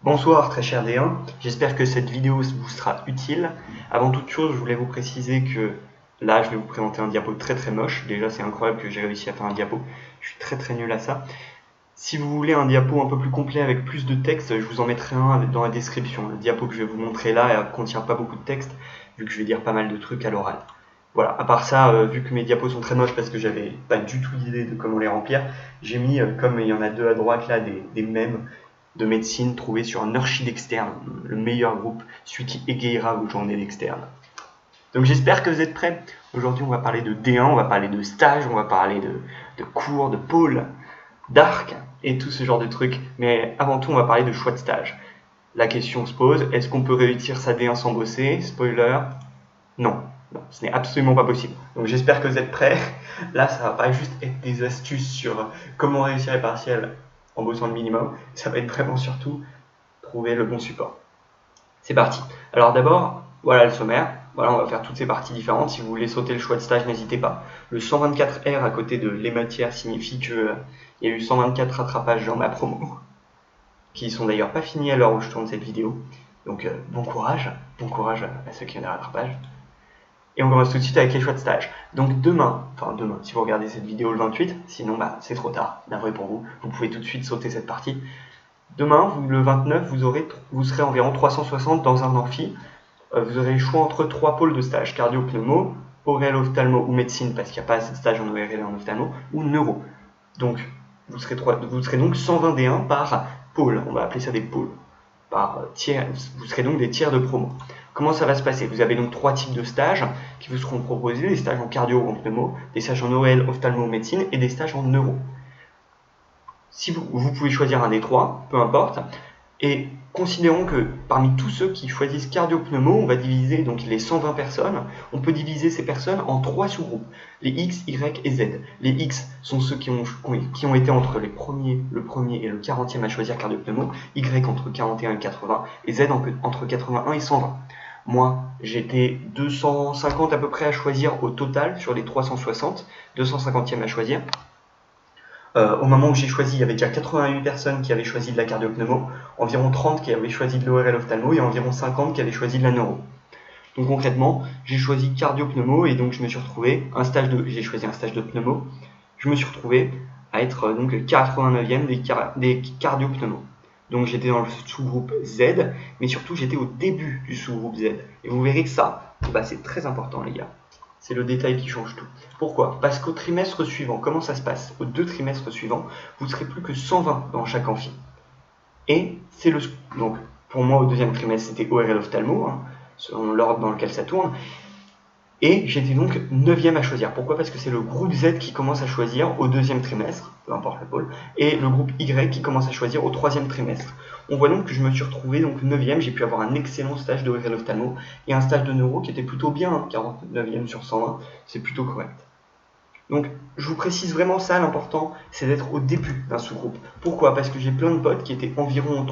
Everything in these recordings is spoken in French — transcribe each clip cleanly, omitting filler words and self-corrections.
Bonsoir très cher D1, j'espère que cette vidéo vous sera utile. Avant toute chose, je voulais vous préciser que là je vais vous présenter un diapo très moche. Déjà c'est incroyable que j'ai réussi à faire un diapo, je suis très nul à ça. Si vous voulez un diapo un peu plus complet avec plus de texte, je vous en mettrai un dans la description. Le diapo que je vais vous montrer là ne contient pas beaucoup de texte, vu que je vais dire pas mal de trucs à l'oral. Voilà, à part ça, vu que mes diapos sont très moches parce que j'avais pas du tout d'idée de comment les remplir, j'ai mis, comme il y en a deux à droite là, des mèmes de médecine trouvés sur Nurshi d'externe, le meilleur groupe, celui qui égayera vos journées d'externe. Donc j'espère que vous êtes prêts. Aujourd'hui on va parler de D1, on va parler de stage, on va parler de cours, de pôle, d'arc et tout ce genre de trucs. Mais avant tout on va parler de choix de stage. La question se pose, est-ce qu'on peut réussir sa D1 sans bosser? Spoiler, non. Non, ce n'est absolument pas possible. Donc j'espère que vous êtes prêts. Là, ça va pas juste être des astuces sur comment réussir les partiels en bossant le minimum. Ça va être vraiment surtout trouver le bon support. C'est parti. Alors d'abord, voilà le sommaire. Voilà, on va faire toutes ces parties différentes. Si vous voulez sauter le choix de stage, n'hésitez pas. Le 124R à côté de les matières signifie qu'il y a eu 124 rattrapages dans ma promo, qui sont d'ailleurs pas finis à l'heure où je tourne cette vidéo. Donc bon courage à ceux qui ont des rattrapages. Et on commence tout de suite avec les choix de stage. Donc demain, si vous regardez cette vidéo le 28, sinon c'est trop tard, navré pour vous, vous pouvez tout de suite sauter cette partie. Demain, le 29, vous serez environ 360 dans un amphi. Vous aurez le choix entre 3 pôles de stage, cardio-pneumo, ORL, ophtalmo ou médecine, parce qu'il n'y a pas assez de stage en ORL et en ophtalmo, ou neuro. Donc vous serez donc 120 D1 par pôle, on va appeler ça des pôles. Par tiers, vous serez donc des tiers de promo. Comment ça va se passer? Vous avez donc 3 types de stages qui vous seront proposés, des stages en cardio ou en pneumo, des stages en OL, ophtalmo, médecine et des stages en neuro. Si vous pouvez choisir un des 3, peu importe, et considérons que parmi tous ceux qui choisissent cardio-pneumo, on va diviser donc les 120 personnes, on peut diviser ces personnes en 3 sous-groupes, les X, Y et Z. Les X sont ceux qui ont été entre le premier et le 40e à choisir cardio-pneumo, Y entre 41 et 80, et Z entre 81 et 120. Moi, j'étais 250 à peu près à choisir au total sur les 360, 250e à choisir. Au moment où j'ai choisi, il y avait déjà 88 personnes qui avaient choisi de la cardio-pneumo, environ 30 qui avaient choisi de l'ORL ophtalmo et environ 50 qui avaient choisi de la neuro. Donc concrètement, j'ai choisi cardio-pneumo et donc je me suis retrouvé, j'ai choisi un stage de pneumo, je me suis retrouvé à être donc 89e des cardio-pneumo. Donc j'étais dans le sous-groupe Z, mais surtout j'étais au début du sous-groupe Z. Et vous verrez que ça, c'est très important les gars. C'est le détail qui change tout. Pourquoi? Parce qu'au trimestre suivant, comment ça se passe? Aux 2 trimestres suivants, vous ne serez plus que 120 dans chaque amphi. Et c'est donc pour moi au 2e trimestre c'était ORL ophtalmo, selon l'ordre dans lequel ça tourne. Et j'étais donc 9e à choisir. Pourquoi? Parce que c'est le groupe Z qui commence à choisir au 2e trimestre, peu importe le pôle, et le groupe Y qui commence à choisir au 3e trimestre. On voit donc que je me suis retrouvé donc 9e, j'ai pu avoir un excellent stage de ORL ophtalmo et un stage de neuro qui était plutôt bien, 49e sur 120, c'est plutôt correct. Donc je vous précise vraiment ça, l'important c'est d'être au début d'un sous-groupe. Pourquoi? Parce que j'ai plein de potes qui étaient environ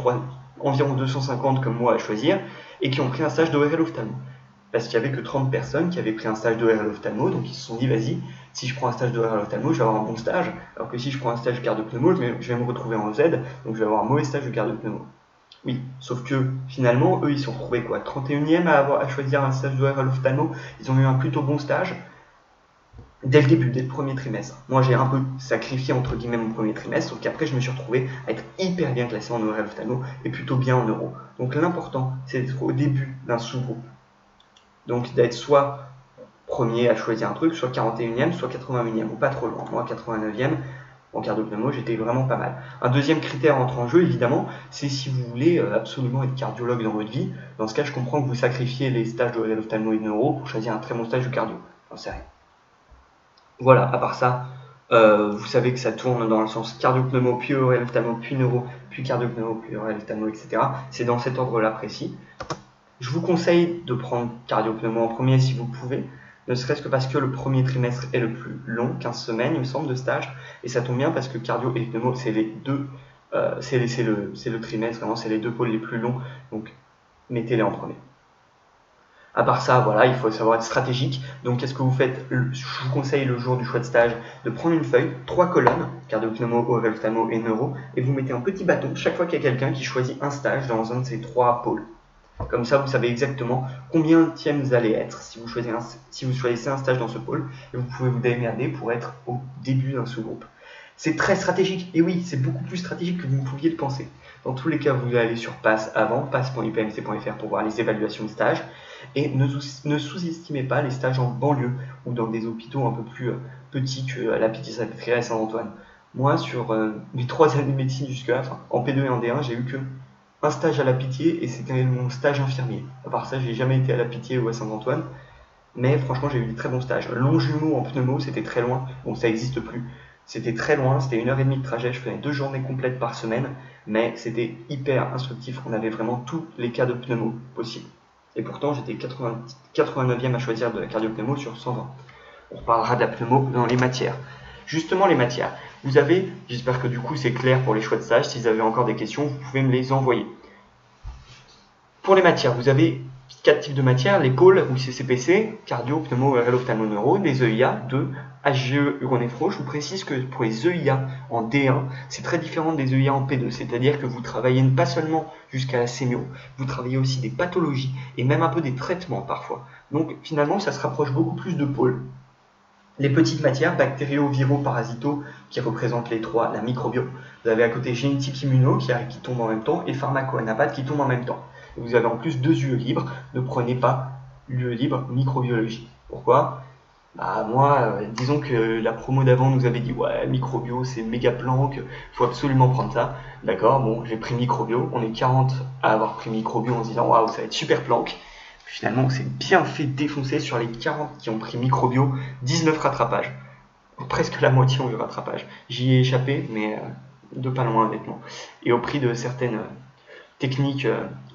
250 comme moi à choisir et qui ont pris un stage de ORL ophtalmo. Parce qu'il n'y avait que 30 personnes qui avaient pris un stage d'ORL ophtalmo, donc ils se sont dit vas-y, si je prends un stage d'ORL ophtalmo, je vais avoir un bon stage, alors que si je prends un stage de cardio-pneumo, je vais me retrouver en Z, donc je vais avoir un mauvais stage de cardio-pneumo. Oui, sauf que finalement, eux ils se sont retrouvés 31e à choisir un stage d'ORL ophtalmo, ils ont eu un plutôt bon stage dès le début, dès le premier trimestre. Moi j'ai un peu sacrifié entre guillemets mon premier trimestre, sauf qu'après je me suis retrouvé à être hyper bien classé en ORL ophtalmo et plutôt bien en neuro. Donc l'important c'est d'être au début d'un sous-groupe. Donc d'être soit premier à choisir un truc, soit 41e, soit 81e, ou pas trop loin. Moi 89e, en cardio-pneumo, j'étais vraiment pas mal. Un deuxième critère entre en jeu, évidemment, c'est si vous voulez absolument être cardiologue dans votre vie. Dans ce cas, je comprends que vous sacrifiez les stages de ophtalmo et de neuro pour choisir un très bon stage de cardio. J'en sais rien. Voilà, à part ça, vous savez que ça tourne dans le sens cardio-pneumo, puis ORL ophtalmo, puis neuro, puis cardio-pneumo, puis ORL ophtalmo, etc. C'est dans cet ordre-là précis. Je vous conseille de prendre cardio-pneumo en premier si vous pouvez, ne serait-ce que parce que le premier trimestre est le plus long, 15 semaines il me semble de stage, et ça tombe bien parce que cardio et pneumo c'est les deux, c'est le trimestre, vraiment c'est les 2 pôles les plus longs, donc mettez-les en premier. À part ça, voilà, il faut savoir être stratégique. Donc, qu'est-ce que vous faites? Je vous conseille le jour du choix de stage de prendre une feuille, 3 colonnes, cardio, pneumo, ORL, ophtalmo et neuro, et vous mettez un petit bâton chaque fois qu'il y a quelqu'un qui choisit un stage dans un de ces 3 pôles. Comme ça, vous savez exactement combien vous allez être si vous choisissez un stage dans ce pôle, et vous pouvez vous démerder pour être au début d'un sous-groupe. C'est très stratégique, et oui, c'est beaucoup plus stratégique que vous ne pouviez le penser. Dans tous les cas, vous allez aller sur PASS avant, pass.upmc.fr pour voir les évaluations de stage, et ne sous-estimez pas les stages en banlieue ou dans des hôpitaux un peu plus petits que la Pitié-Salpêtrière et Saint-Antoine. Moi, sur mes 3 années de médecine jusque-là, en P2 et en D1, j'ai eu que un stage à la Pitié et c'était mon stage infirmier. À part ça, j'ai jamais été à la Pitié ou à Saint-Antoine, mais franchement, j'ai eu des très bons stages. Longjumeau en pneumo, c'était très loin. Bon, ça n'existe plus. C'était très loin, c'était 1h30 de trajet. Je faisais 2 journées complètes par semaine, mais c'était hyper instructif. On avait vraiment tous les cas de pneumo possibles. Et pourtant, j'étais 89e à choisir de la cardio-pneumo sur 120. On reparlera de la pneumo dans les matières. Justement, les matières. Vous avez, j'espère que du coup c'est clair pour les choix de stage. Si vous avez encore des questions, vous pouvez me les envoyer. Pour les matières, vous avez 4 types de matières, les pôles ou CCPC, cardio, pneumo, ORL, ophtalmo, neuro, des EIA, 2, HGE, uronéphro. Je vous précise que pour les EIA en D1, c'est très différent des EIA en P2, c'est-à-dire que vous travaillez pas seulement jusqu'à la sémio, vous travaillez aussi des pathologies et même un peu des traitements parfois. Donc finalement, ça se rapproche beaucoup plus de pôles. Les petites matières, bactériaux, viraux, parasitaux, qui représentent les 3, la microbio. Vous avez à côté génétique immuno qui tombe en même temps et pharmaco-anapathe qui tombe en même temps. Et vous avez en plus 2 UE libres. Ne prenez pas l'UE libre microbiologie. Pourquoi? Moi, disons que la promo d'avant nous avait dit ouais, microbio c'est méga planque, faut absolument prendre ça. D'accord, bon, j'ai pris microbio, on est 40 à avoir pris microbio en se disant waouh, ça va être super planque. Finalement, on s'est bien fait défoncer sur les 40 qui ont pris microbio, 19 rattrapages. Presque la moitié ont eu rattrapage. J'y ai échappé, mais de pas loin, honnêtement. Et au prix de certaines techniques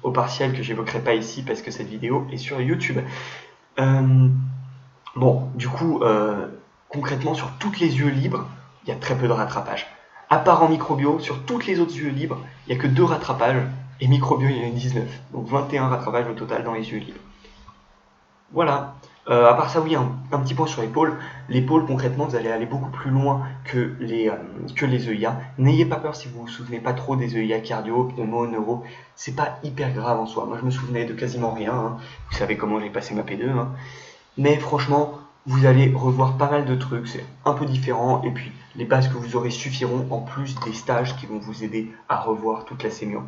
au partiel que j'évoquerai pas ici parce que cette vidéo est sur YouTube. Bon, du coup, concrètement, sur toutes les UE libres, il y a très peu de rattrapage. À part en microbio, sur toutes les autres UE libres, il n'y a que 2 rattrapages, et microbio, il y en a 19. Donc 21 rattrapages au total dans les UE libres. Voilà. À part ça, oui, un petit point sur les pôles. Les pôles, concrètement, vous allez aller beaucoup plus loin que les EIA. N'ayez pas peur si vous vous souvenez pas trop des EIA cardio, pneumo, neuro. C'est pas hyper grave en soi. Moi, je me souvenais de quasiment rien. Hein. Vous savez comment j'ai passé ma P2. Hein. Mais franchement, vous allez revoir pas mal de trucs. C'est un peu différent. Et puis, les bases que vous aurez suffiront en plus des stages qui vont vous aider à revoir toute la sémio.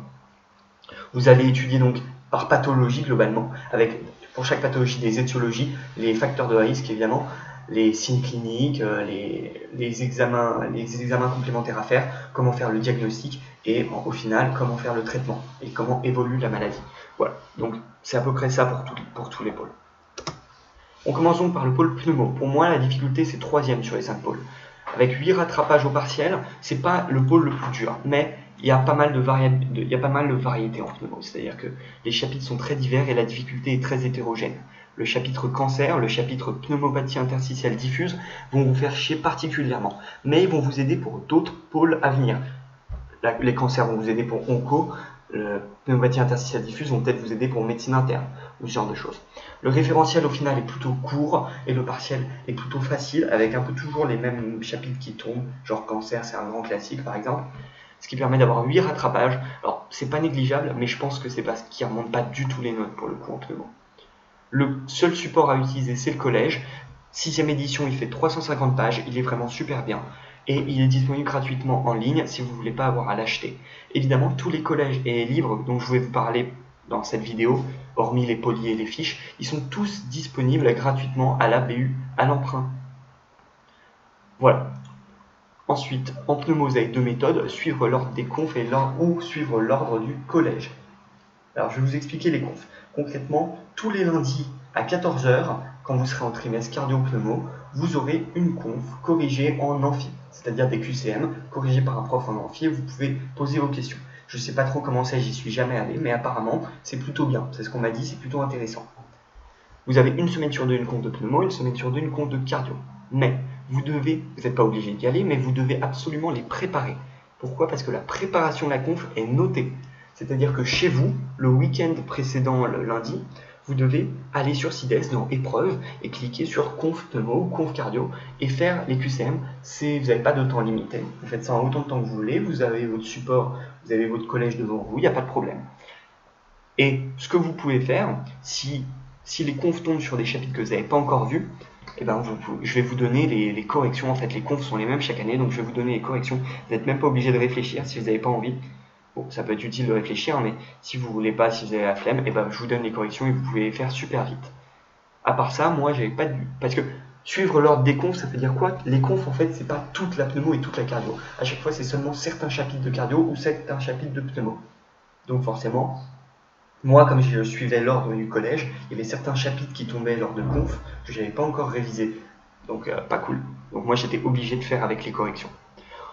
Vous allez étudier donc par pathologie globalement, avec pour chaque pathologie des étiologies, les facteurs de risque évidemment, les signes cliniques, les examens complémentaires à faire, comment faire le diagnostic et au final comment faire le traitement et comment évolue la maladie. Voilà, donc c'est à peu près ça pour tous les pôles. On commence donc par le pôle pneumo. Pour moi, la difficulté c'est 3e sur les 5 pôles. Avec 8 rattrapages au partiel, c'est pas le pôle le plus dur, mais il y a pas mal de variétés en pneumo, c'est-à-dire que les chapitres sont très divers et la difficulté est très hétérogène. Le chapitre cancer, le chapitre pneumopathie interstitielle diffuse vont vous faire chier particulièrement, mais ils vont vous aider pour d'autres pôles à venir. Les cancers vont vous aider pour onco, pneumopathie interstitielle diffuse vont peut-être vous aider pour médecine interne, ou ce genre de choses. Le référentiel au final est plutôt court et le partiel est plutôt facile, avec un peu toujours les mêmes chapitres qui tombent, genre cancer, c'est un grand classique par exemple. Ce qui permet d'avoir 8 rattrapages. Alors, c'est pas négligeable, mais je pense que c'est parce qu'il ne remonte pas du tout les notes pour le coup en pneumo. Le seul support à utiliser, c'est le collège. 6e édition, il fait 350 pages, il est vraiment super bien. Et il est disponible gratuitement en ligne si vous ne voulez pas avoir à l'acheter. Évidemment, tous les collèges et livres dont je vais vous parler dans cette vidéo, hormis les polis et les fiches, ils sont tous disponibles gratuitement à la BU, à l'emprunt. Voilà. Ensuite, en pneumo, vous avez 2 méthodes, suivre l'ordre des confs ou suivre l'ordre du collège. Alors, je vais vous expliquer les confs. Concrètement, tous les lundis à 14 h, quand vous serez en trimestre cardio-pneumo, vous aurez une conf corrigée en amphi, c'est-à-dire des QCM corrigés par un prof en amphi et vous pouvez poser vos questions. Je ne sais pas trop comment c'est, j'y suis jamais allé, mais apparemment, c'est plutôt bien. C'est ce qu'on m'a dit, c'est plutôt intéressant. Vous avez une semaine sur 2 une conf de pneumo, une semaine sur 2 une conf de cardio. Mais vous n'êtes pas obligé d'y aller, mais vous devez absolument les préparer. Pourquoi? Parce que la préparation de la conf est notée. C'est-à-dire que chez vous, le week-end précédent le lundi, vous devez aller sur CIDES dans épreuve et cliquer sur conf pneumo ou conf cardio et faire les QCM. Vous n'avez pas de temps limité, vous faites ça en autant de temps que vous voulez, vous avez votre support, vous avez votre collège devant vous, il n'y a pas de problème. Et ce que vous pouvez faire, si les confs tombent sur des chapitres que vous n'avez pas encore vus, eh ben je vais vous donner les corrections. En fait, les confs sont les mêmes chaque année, donc je vais vous donner les corrections. Vous n'êtes même pas obligé de réfléchir si vous n'avez pas envie. Bon, ça peut être utile de réfléchir, mais si vous voulez pas, si vous avez la flemme, eh ben je vous donne les corrections et vous pouvez les faire super vite. À part ça, moi, j'avais pas de... Parce que suivre l'ordre des confs, ça veut dire quoi? Les confs, en fait, c'est pas toute la pneumo et toute la cardio. À chaque fois, c'est seulement certains chapitres de cardio ou certains chapitres de pneumo. Donc forcément, moi, comme je suivais l'ordre du collège, il y avait certains chapitres qui tombaient lors de conf que j'avais pas encore révisé. Donc pas cool. Donc moi, j'étais obligé de faire avec les corrections.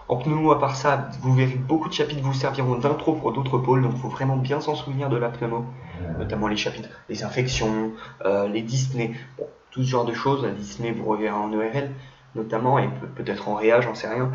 En pneumo, à part ça, vous verrez beaucoup de chapitres vous serviront d'intro pour d'autres pôles, donc il faut vraiment bien s'en souvenir de la pneumo, notamment les chapitres, les infections, les dyspnées, bon, tout ce genre de choses. La dyspnée, vous reverrez en ERL, notamment, et peut-être en réa, j'en sais rien.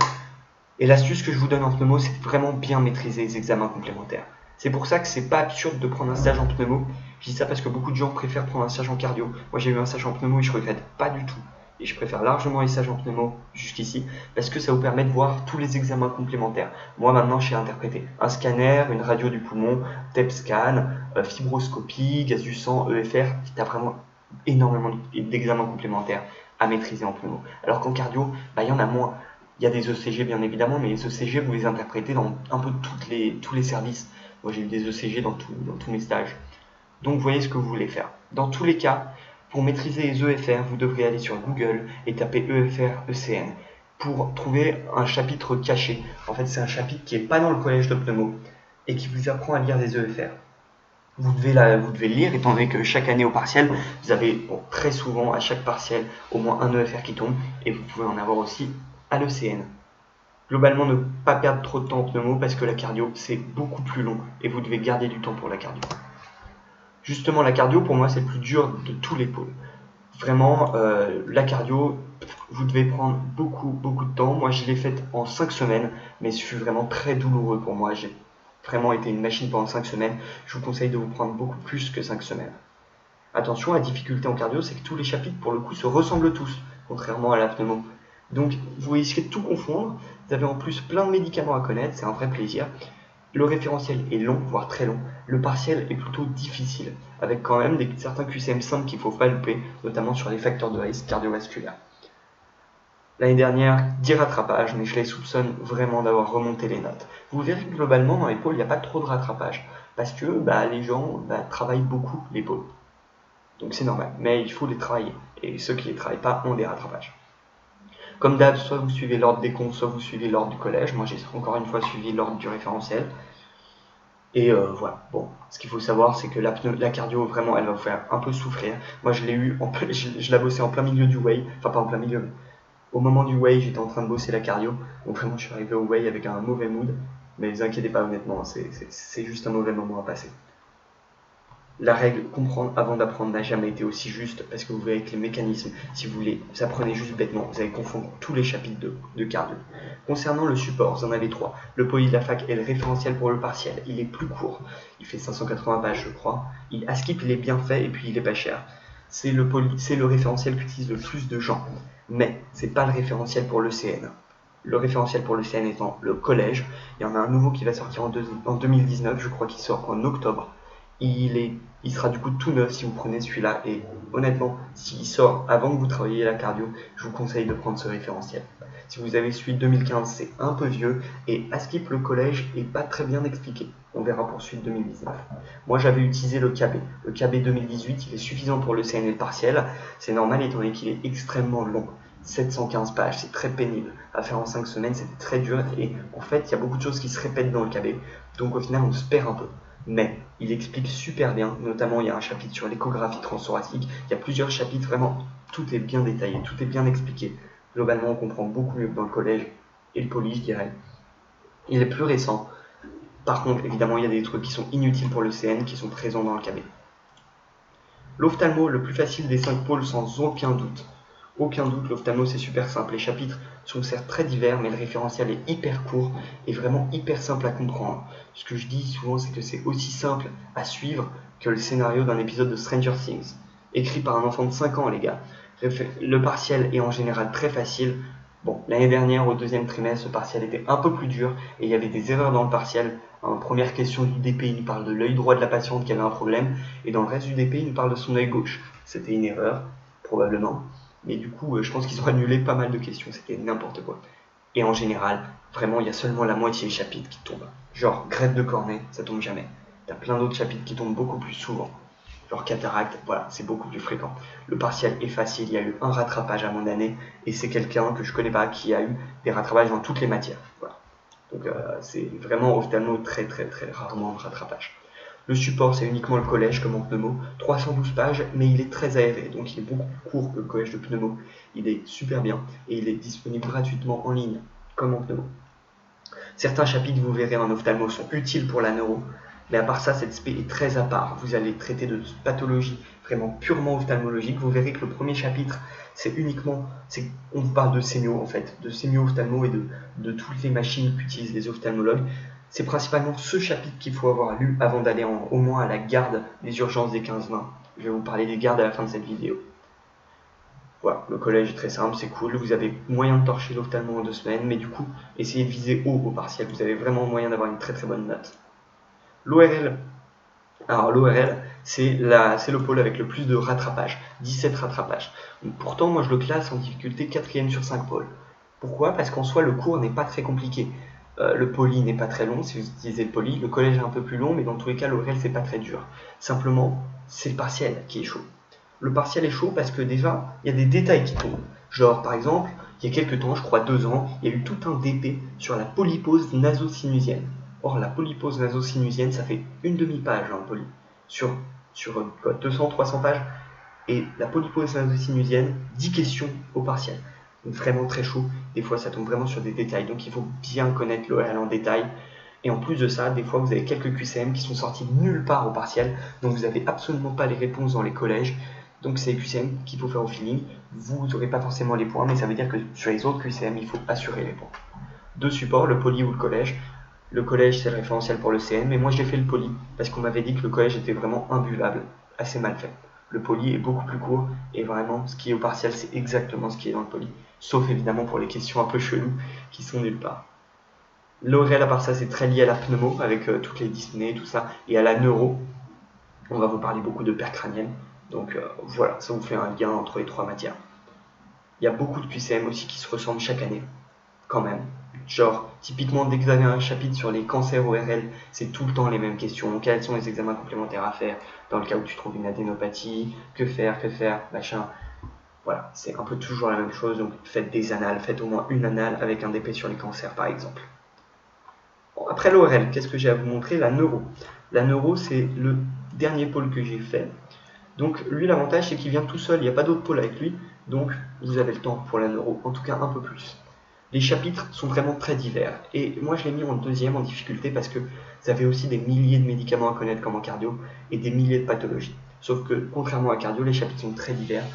Et l'astuce que je vous donne en pneumo, c'est vraiment bien maîtriser les examens complémentaires. C'est pour ça que c'est pas absurde de prendre un stage en pneumo. Je dis ça parce que beaucoup de gens préfèrent prendre un stage en cardio. Moi, j'ai eu un stage en pneumo et je regrette pas du tout. Et je préfère largement les stages en pneumo jusqu'ici parce que ça vous permet de voir tous les examens complémentaires. Moi maintenant je sais interpréter un scanner, une radio du poumon, TEP scan, fibroscopie, gaz du sang, EFR. Tu as vraiment énormément d'examens complémentaires à maîtriser en pneumo. Alors qu'en cardio, il y en a moins. Il y a des ECG bien évidemment, mais les ECG vous les interprétez dans un peu tous les services. Moi j'ai eu des ECG dans tous mes stages. Donc vous voyez ce que vous voulez faire. Dans tous les cas, pour maîtriser les EFR, vous devrez aller sur Google et taper EFR ECN pour trouver un chapitre caché. En fait, c'est un chapitre qui n'est pas dans le collège de pneumo et qui vous apprend à lire des EFR. Vous devez le lire, étant donné que chaque année au partiel, vous avez très souvent à chaque partiel au moins un EFR qui tombe et vous pouvez en avoir aussi à l'ECN. Globalement, ne pas perdre trop de temps en pneumo parce que la cardio, c'est beaucoup plus long et vous devez garder du temps pour la cardio. Justement, la cardio, pour moi, c'est le plus dur de tous les pôles. Vraiment, la cardio, vous devez prendre beaucoup de temps. Moi, je l'ai faite en 5 semaines, mais ce fut vraiment très douloureux pour moi. J'ai vraiment été une machine pendant 5 semaines. Je vous conseille de vous prendre beaucoup plus que 5 semaines. Attention, la difficulté en cardio, c'est que tous les chapitres, pour le coup, se ressemblent tous, contrairement à la pneumo. Donc, vous risquez de tout confondre. Vous avez en plus plein de médicaments à connaître, c'est un vrai plaisir. Le référentiel est long, voire très long. Le partiel est plutôt difficile, avec quand même certains QCM simples qu'il ne faut pas louper, notamment sur les facteurs de risque cardiovasculaires. L'année dernière, 10 rattrapages, mais je les soupçonne vraiment d'avoir remonté les notes. Vous verrez que globalement, dans les pôles, il n'y a pas trop de rattrapage, parce que les gens travaillent beaucoup les pôles. Donc c'est normal, mais il faut les travailler, et ceux qui ne les travaillent pas ont des rattrapages. Comme d'hab, soit vous suivez l'ordre des confs, soit vous suivez l'ordre du collège. Moi, j'ai encore une fois suivi l'ordre du référentiel. Et voilà. Bon, ce qu'il faut savoir, c'est que la cardio, vraiment, elle va vous faire un peu souffrir. Moi, je l'ai eu, je l'ai bossé en plein milieu du way. Enfin, pas en plein milieu, mais au moment du way, j'étais en train de bosser la cardio. Donc vraiment, je suis arrivé au way avec un mauvais mood. Mais ne vous inquiétez pas, honnêtement, c'est juste un mauvais moment à passer. La règle comprendre avant d'apprendre n'a jamais été aussi juste parce que vous verrez que les mécanismes, si vous apprenez juste bêtement, vous allez confondre tous les chapitres de cardio. Concernant le support, vous en avez 3. Le poly de la fac et le référentiel pour le partiel. Il est plus court, il fait 580 pages je crois. Askip il est bien fait et puis il est pas cher. C'est le référentiel qu'utilisent le plus de gens, mais c'est pas le référentiel pour le CN. Le référentiel pour le CN étant le collège. Il y en a un nouveau qui va sortir en 2019, je crois qu'il sort en octobre. Il sera du coup tout neuf si vous prenez celui-là et honnêtement, s'il sort avant que vous travailliez la cardio, je vous conseille de prendre ce référentiel. Si vous avez celui de 2015, c'est un peu vieux et Askip le collège est pas très bien expliqué. On verra pour celui de 2019. Moi j'avais utilisé le KB. Le KB 2018, il est suffisant pour le CNL partiel. C'est normal étant donné qu'il est extrêmement long. 715 pages, c'est très pénible. À faire en 5 semaines, c'était très dur et en fait, il y a beaucoup de choses qui se répètent dans le KB. Donc au final, on se perd un peu. Mais il explique super bien, notamment il y a un chapitre sur l'échographie transthoracique, il y a plusieurs chapitres, vraiment tout est bien détaillé, tout est bien expliqué. Globalement on comprend beaucoup mieux que dans le collège et le poly je dirais. Il est plus récent, par contre évidemment il y a des trucs qui sont inutiles pour le CN qui sont présents dans le KB. L'ophtalmo, le plus facile des 5 pôles sans aucun doute. Aucun doute, l'ophtalmo c'est super simple, les chapitres sont certes très divers, mais le référentiel est hyper court et vraiment hyper simple à comprendre. Ce que je dis souvent, c'est que c'est aussi simple à suivre que le scénario d'un épisode de Stranger Things, écrit par un enfant de 5 ans, les gars. Le partiel est en général très facile. Bon, l'année dernière, au deuxième trimestre, le partiel était un peu plus dur et il y avait des erreurs dans le partiel. En première question du DP, il nous parle de l'œil droit de la patiente qui avait un problème, et dans le reste du DP, il nous parle de son œil gauche. C'était une erreur, probablement, mais du coup, je pense qu'ils ont annulé pas mal de questions, c'était n'importe quoi. Et en général, vraiment, il y a seulement la moitié des chapitres qui tombent. Genre, greffe de cornée, ça tombe jamais. T'as plein d'autres chapitres qui tombent beaucoup plus souvent. Genre cataracte, voilà, c'est beaucoup plus fréquent. Le partiel est facile, il y a eu un rattrapage à mon année, et c'est quelqu'un que je connais pas qui a eu des rattrapages dans toutes les matières. Voilà. Donc c'est vraiment ophtalmo très rarement de rattrapage. Le support, c'est uniquement le collège comme en pneumo, 312 pages, mais il est très aéré, donc il est beaucoup plus court que le collège de pneumo. Il est super bien, et il est disponible gratuitement en ligne, comme en pneumo. Certains chapitres, vous verrez en ophtalmo, sont utiles pour la neuro, mais à part ça, cette spé est très à part. Vous allez traiter de pathologie vraiment purement ophtalmologique. Vous verrez que le premier chapitre, on vous parle de sémio en fait, de sémio-ophtalmo et de toutes les machines qu'utilisent les ophtalmologues. C'est principalement ce chapitre qu'il faut avoir lu avant d'aller au moins à la garde des urgences des 15-20. Je vais vous parler des gardes à la fin de cette vidéo. Voilà, le collège est très simple, c'est cool, vous avez moyen de torcher l'ophtalmo en 2 semaines, mais du coup, essayez de viser haut au partiel, vous avez vraiment moyen d'avoir une très bonne note. L'ORL, alors l'ORL, c'est le pôle avec le plus de rattrapage, 17 rattrapages. Pourtant, moi je le classe en difficulté 4ème sur 5 pôles. Pourquoi? Parce qu'en soi, le cours n'est pas très compliqué. Le poly n'est pas très long si vous utilisez le poly, le collège est un peu plus long, mais dans tous les cas, l'ORL c'est pas très dur. Simplement, c'est le partiel qui est chaud. Le partiel est chaud parce que déjà, il y a des détails qui tombent. Genre, par exemple, il y a quelques temps, je crois 2 ans, il y a eu tout un DP sur la polypose naso-sinusienne. Or, la polypose naso-sinusienne, ça fait une demi-page en poly. Sur 200-300 pages. Et la polypose naso-sinusienne, 10 questions au partiel. Donc, vraiment très chaud. Des fois, ça tombe vraiment sur des détails. Donc, il faut bien connaître l'ORL en détail. Et en plus de ça, des fois, vous avez quelques QCM qui sont sortis nulle part au partiel. Donc, vous n'avez absolument pas les réponses dans les collèges. Donc c'est les QCM qu'il faut faire au feeling. Vous n'aurez pas forcément les points, mais ça veut dire que sur les autres QCM, il faut assurer les points. 2 supports, le poly ou le collège. Le collège, c'est le référentiel pour le CM, mais moi j'ai fait le poly, parce qu'on m'avait dit que le collège était vraiment imbuvable, assez mal fait. Le poly est beaucoup plus court, et vraiment, ce qui est au partiel, c'est exactement ce qui est dans le poly. Sauf évidemment pour les questions un peu cheloues, qui sont nulle part. L'ORL, à part ça, c'est très lié à la pneumo, avec toutes les dyspnées, tout ça, et à la neuro. On va vous parler beaucoup de paires crâniennes. Donc voilà, ça vous fait un lien entre les 3 matières. Il y a beaucoup de QCM aussi qui se ressemblent chaque année, quand même. Genre, typiquement, dès que vous avez un chapitre sur les cancers ORL, c'est tout le temps les mêmes questions. Quels sont les examens complémentaires à faire dans le cas où tu trouves une adénopathie? Que faire, machin. Voilà, c'est un peu toujours la même chose. Donc faites des annales, faites au moins une annale avec un DP sur les cancers par exemple. Bon, après l'ORL, qu'est-ce que j'ai à vous montrer? La neuro. La neuro, c'est le dernier pôle que j'ai fait. Donc lui, l'avantage, c'est qu'il vient tout seul, il n'y a pas d'autre pôle avec lui, donc vous avez le temps pour la neuro, en tout cas un peu plus. Les chapitres sont vraiment très divers, et moi je l'ai mis en 2e en difficulté parce que vous avez aussi des milliers de médicaments à connaître comme en cardio, et des milliers de pathologies. Sauf que, contrairement à cardio, les chapitres sont très divers,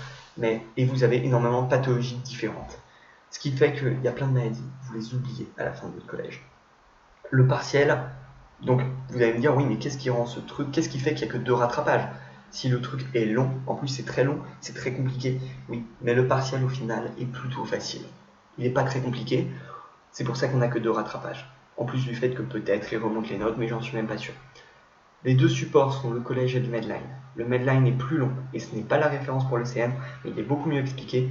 et vous avez énormément de pathologies différentes. Ce qui fait qu'il y a plein de maladies, vous les oubliez à la fin de votre collège. Le partiel, donc vous allez me dire, oui mais qu'est-ce qui rend ce truc, qu'est-ce qui fait qu'il n'y a que 2 rattrapages? Si le truc est long, en plus c'est très long, c'est très compliqué, oui, mais le partiel au final est plutôt facile. Il n'est pas très compliqué, c'est pour ça qu'on n'a que 2 rattrapages. En plus du fait que peut-être il remonte les notes, mais j'en suis même pas sûr. Les 2 supports sont le collège et le Medline. Le Medline est plus long, et ce n'est pas la référence pour le CM, mais il est beaucoup mieux expliqué,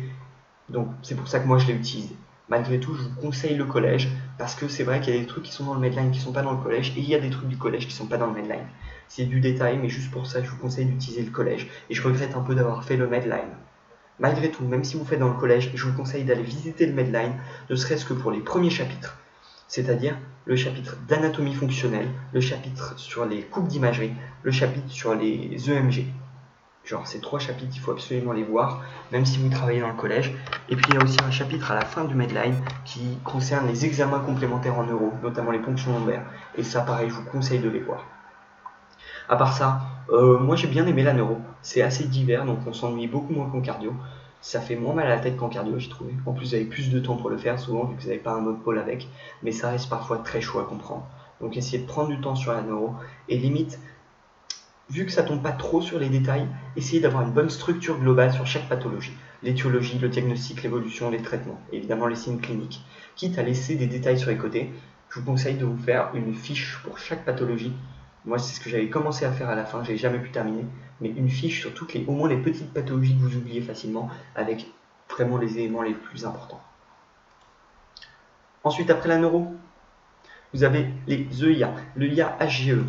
donc c'est pour ça que moi je l'ai utilisé. Malgré tout, je vous conseille le collège, parce que c'est vrai qu'il y a des trucs qui sont dans le Medline qui ne sont pas dans le collège, et il y a des trucs du collège qui ne sont pas dans le Medline. C'est du détail, mais juste pour ça, je vous conseille d'utiliser le collège. Et je regrette un peu d'avoir fait le Medline. Malgré tout, même si vous faites dans le collège, je vous conseille d'aller visiter le Medline, ne serait-ce que pour les premiers chapitres. C'est-à-dire le chapitre d'anatomie fonctionnelle, le chapitre sur les coupes d'imagerie, le chapitre sur les EMG. Genre ces 3 chapitres, il faut absolument les voir, même si vous travaillez dans le collège. Et puis il y a aussi un chapitre à la fin du Medline qui concerne les examens complémentaires en neuro, notamment les ponctions lombaires. Et ça, pareil, je vous conseille de les voir. À part ça, moi j'ai bien aimé la neuro, c'est assez divers, donc on s'ennuie beaucoup moins qu'en cardio. Ça fait moins mal à la tête qu'en cardio, j'ai trouvé. En plus, vous avez plus de temps pour le faire, souvent, vu que vous n'avez pas un autre pôle avec. Mais ça reste parfois très chaud à comprendre. Donc, essayez de prendre du temps sur la neuro. Et limite, vu que ça tombe pas trop sur les détails, essayez d'avoir une bonne structure globale sur chaque pathologie. L'étiologie, le diagnostic, l'évolution, les traitements. Et évidemment, les signes cliniques. Quitte à laisser des détails sur les côtés, je vous conseille de vous faire une fiche pour chaque pathologie. Moi, c'est ce que j'avais commencé à faire à la fin, j'ai jamais pu terminer, mais une fiche sur toutes au moins les petites pathologies que vous oubliez facilement, avec vraiment les éléments les plus importants. Ensuite, après la neuro, vous avez les EIA, l'EIA HGE.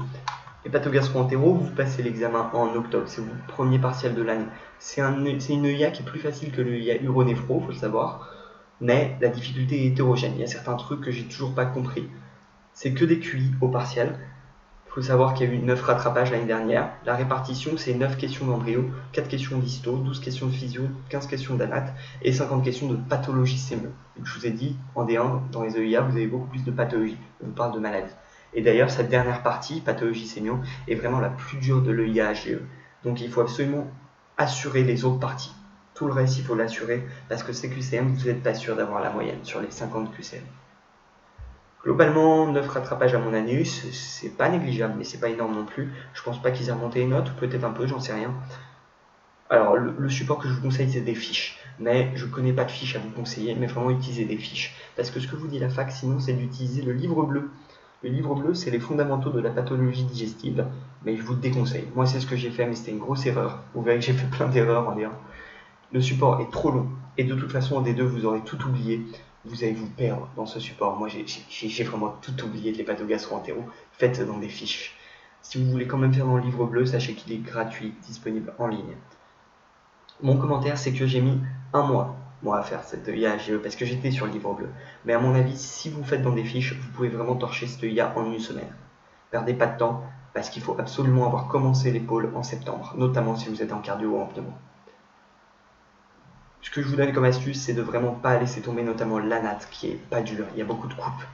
Hépatogastro-entéro, vous passez l'examen en octobre, c'est votre premier partiel de l'année. C'est une EIA qui est plus facile que l'EIA uronéphro, il faut le savoir, mais la difficulté est hétérogène. Il y a certains trucs que j'ai toujours pas compris. C'est que des QI au partiel. Il faut savoir qu'il y a eu 9 rattrapages l'année dernière. La répartition, c'est 9 questions d'embryo, 4 questions d'histo, 12 questions de physio, 15 questions d'anat et 50 questions de pathologie sémio. Je vous ai dit, en D1, dans les EIA, vous avez beaucoup plus de pathologie. On vous parle de maladies. Et d'ailleurs, cette dernière partie, pathologie sémio, est vraiment la plus dure de l'EIA HGE. Donc il faut absolument assurer les autres parties. Tout le reste, il faut l'assurer parce que ces QCM, vous n'êtes pas sûr d'avoir la moyenne sur les 50 QCM. Globalement, 9 rattrapages à mon année, c'est pas négligeable, mais c'est pas énorme non plus. Je pense pas qu'ils aient remonté les notes, ou peut-être un peu, j'en sais rien. Alors, le support que je vous conseille, c'est des fiches. Mais je connais pas de fiches à vous conseiller, mais vraiment utiliser des fiches. Parce que ce que vous dit la fac, sinon, c'est d'utiliser le livre bleu. Le livre bleu, c'est les fondamentaux de la pathologie digestive, mais je vous le déconseille. Moi, c'est ce que j'ai fait, mais c'était une grosse erreur. Vous verrez que j'ai fait plein d'erreurs en D1. Le support est trop long, et de toute façon, en D2, vous aurez tout oublié. Vous allez vous perdre dans ce support. Moi, j'ai vraiment tout oublié de l'hépatogastro-entéro. Faites dans des fiches. Si vous voulez quand même faire dans le livre bleu, sachez qu'il est gratuit, disponible en ligne. Mon commentaire, c'est que j'ai mis un mois, moi, à faire cette IA HGE, parce que j'étais sur le livre bleu. Mais à mon avis, si vous faites dans des fiches, vous pouvez vraiment torcher cette IA en une semaine. Perdez pas de temps, parce qu'il faut absolument avoir commencé les pôles en septembre, notamment si vous êtes en cardio ou en pneumo. Ce que je vous donne comme astuce, c'est de vraiment pas laisser tomber notamment l'anat, qui est pas dur, il y a beaucoup de coupes.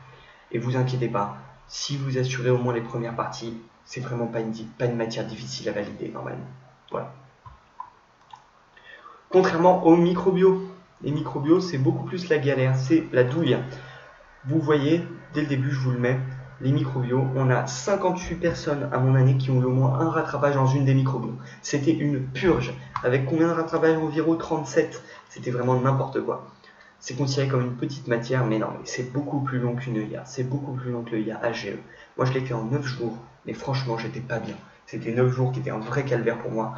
Et vous inquiétez pas, si vous assurez au moins les premières parties, c'est vraiment pas une matière difficile à valider normalement. Voilà. Contrairement aux microbios, les microbios c'est beaucoup plus la galère, c'est la douille. Vous voyez, dès le début je vous le mets, les microbios, on a 58 personnes à mon année qui ont eu au moins un rattrapage dans une des microbios. C'était une purge. Avec combien de rattrapages environ 37. C'était vraiment n'importe quoi. C'est considéré comme une petite matière, mais non, c'est beaucoup plus long qu'une EIA. C'est beaucoup plus long que l'EIA HGE. Moi, je l'ai fait en 9 jours, mais franchement, j'étais pas bien. C'était 9 jours qui étaient un vrai calvaire pour moi.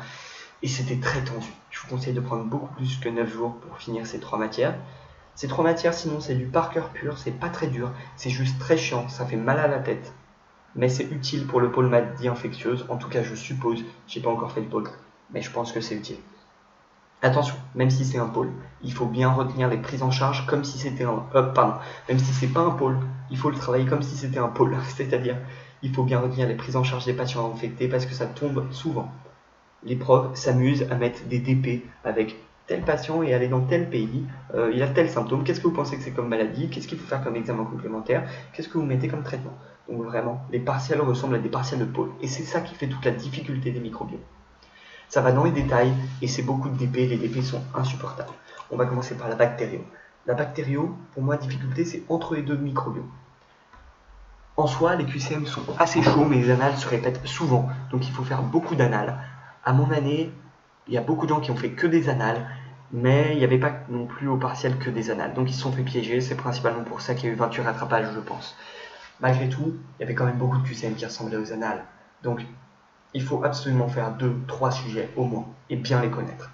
Et c'était très tendu. Je vous conseille de prendre beaucoup plus que 9 jours pour finir ces 3 matières. Ces 3 matières, sinon, c'est du par cœur pur, c'est pas très dur, c'est juste très chiant, ça fait mal à la tête. Mais c'est utile pour le pôle maladie infectieuse, en tout cas, je suppose, j'ai pas encore fait le pôle, mais je pense que c'est utile. Attention, même si c'est un pôle, il faut bien retenir les prises en charge comme si c'était un... même si c'est pas un pôle, il faut le travailler comme si c'était un pôle, c'est-à-dire, il faut bien retenir les prises en charge des patients infectés parce que ça tombe souvent. Les profs s'amusent à mettre des DP avec tel patient est allé dans tel pays, il a tel symptôme, qu'est-ce que vous pensez que c'est comme maladie, qu'est-ce qu'il faut faire comme examen complémentaire, qu'est-ce que vous mettez comme traitement. Donc vraiment, les partiels ressemblent à des partiels de pôle, et c'est ça qui fait toute la difficulté des microbios. Ça va dans les détails, et c'est beaucoup de DP, les DP sont insupportables. On va commencer par la bactério. La bactério, pour moi, difficulté, c'est entre les deux microbios. En soi, les QCM sont assez chauds, mais les annales se répètent souvent, donc il faut faire beaucoup d'annales. À mon année, il y a beaucoup de gens qui ont fait que des annales, mais il n'y avait pas non plus au partiel que des annales. Donc ils se sont fait piéger, c'est principalement pour ça qu'il y a eu 28 rattrapages, je pense. Malgré tout, il y avait quand même beaucoup de QCM qui ressemblaient aux annales. Donc il faut absolument faire 2-3 sujets au moins, et bien les connaître.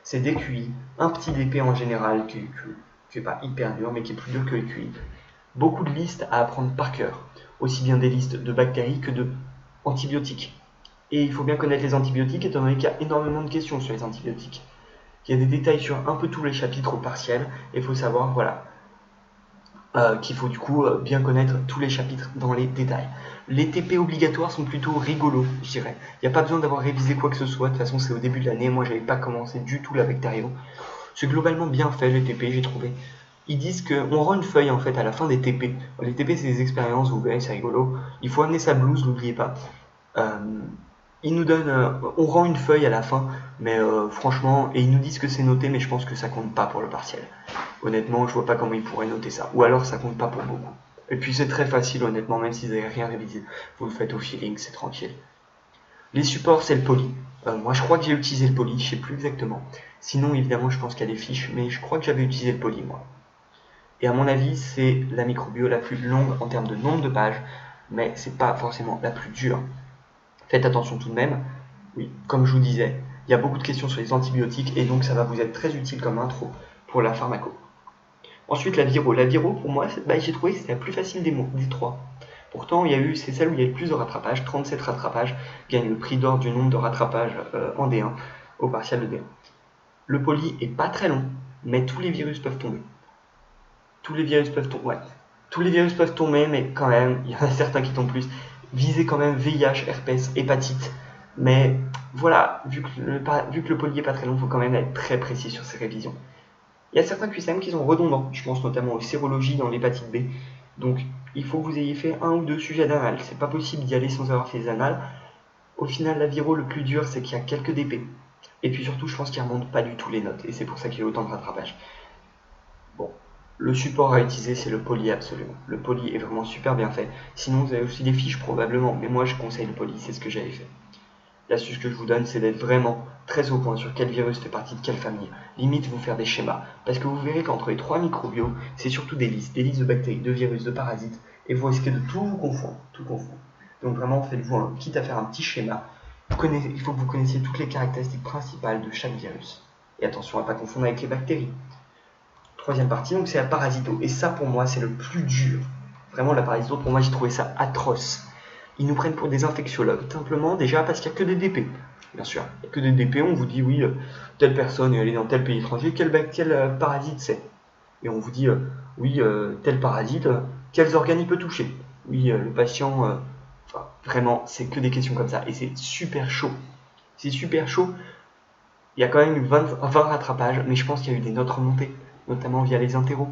C'est des QI, un petit DP en général, qui n'est pas hyper dur, mais qui est plus dur que les QI. Beaucoup de listes à apprendre par cœur, aussi bien des listes de bactéries que de antibiotiques. Et il faut bien connaître les antibiotiques, étant donné qu'il y a énormément de questions sur les antibiotiques. Il y a des détails sur un peu tous les chapitres au partiel, et il faut savoir, voilà, qu'il faut du coup bien connaître tous les chapitres dans les détails. Les TP obligatoires sont plutôt rigolos, je dirais. Il n'y a pas besoin d'avoir révisé quoi que ce soit, de toute façon c'est au début de l'année, moi j'avais pas commencé du tout la bactério. C'est globalement bien fait les TP, j'ai trouvé. Ils disent qu'on rend une feuille en fait à la fin des TP. Les TP c'est des expériences, vous verrez, c'est rigolo. Il faut amener sa blouse, n'oubliez pas. ils nous donnent, on rend une feuille à la fin, mais franchement, et ils nous disent que c'est noté, mais je pense que ça compte pas pour le partiel. Honnêtement, je vois pas comment ils pourraient noter ça. Ou alors ça compte pas pour beaucoup. Et puis c'est très facile, honnêtement, même si vous n'avez rien révisé. Vous le faites au feeling, c'est tranquille. Les supports, c'est le poly. Moi, je crois que j'ai utilisé le poly, je sais plus exactement. Sinon, évidemment, je pense qu'il y a des fiches, mais je crois que j'avais utilisé le poly, moi. Et à mon avis, c'est la microbio la plus longue en termes de nombre de pages, mais c'est pas forcément la plus dure. Faites attention tout de même. Oui, comme je vous disais, il y a beaucoup de questions sur les antibiotiques et donc ça va vous être très utile comme intro pour la pharmaco. Ensuite, la viro. La viro, pour moi, j'ai trouvé que c'était la plus facile des trois. Pourtant, c'est celle où il y a le plus de rattrapages. 37 rattrapages gagne le prix d'or du nombre de rattrapages en D1 au partiel de D1. Le poly est pas très long, mais tous les virus peuvent tomber. Tous les virus peuvent tomber, ouais. Tous les virus peuvent tomber, mais quand même, il y en a certains qui tombent plus. Visez quand même VIH, herpès, hépatite. Mais voilà, vu que le poly est pas très long, il faut quand même être très précis sur ses révisions. Il y a certains QCM qui sont redondants, je pense notamment aux sérologies dans l'hépatite B. Donc il faut que vous ayez fait 1 ou 2 sujets d'anal. C'est pas possible d'y aller sans avoir fait les annales. Au final, la viro, le plus dur, c'est qu'il y a quelques DP. Et puis surtout, je pense qu'il ne remonte pas du tout les notes. Et c'est pour ça qu'il y a autant de rattrapage. Bon, le support à utiliser, c'est le poly absolument. Le poly est vraiment super bien fait. Sinon, vous avez aussi des fiches probablement. Mais moi, je conseille le poly, c'est ce que j'avais fait. L'astuce que je vous donne, c'est d'être vraiment très au point sur quel virus fait partie de quelle famille. Limite, vous faire des schémas. Parce que vous verrez qu'entre les 3 microbios, c'est surtout des listes de bactéries, de virus, de parasites. Et vous risquez de tout confondre. Donc vraiment, faites-vous quitte à faire un petit schéma. Il faut que vous connaissiez toutes les caractéristiques principales de chaque virus. Et attention à ne pas confondre avec les bactéries. Troisième partie, donc c'est la parasito. Et ça, pour moi, c'est le plus dur. Vraiment, la parasito, pour moi, j'ai trouvé ça atroce. Ils nous prennent pour des infectiologues, simplement déjà parce qu'il n'y a que des DP. Bien sûr, il n'y a que des DP, on vous dit oui, telle personne est allée dans tel pays étranger, quel parasite c'est. Et on vous dit oui, tel parasite, quels organes il peut toucher. Oui, le patient, vraiment, c'est que des questions comme ça. Et c'est super chaud. C'est super chaud. Il y a quand même eu 20 rattrapages, mais je pense qu'il y a eu des notes remontées, notamment via les interros.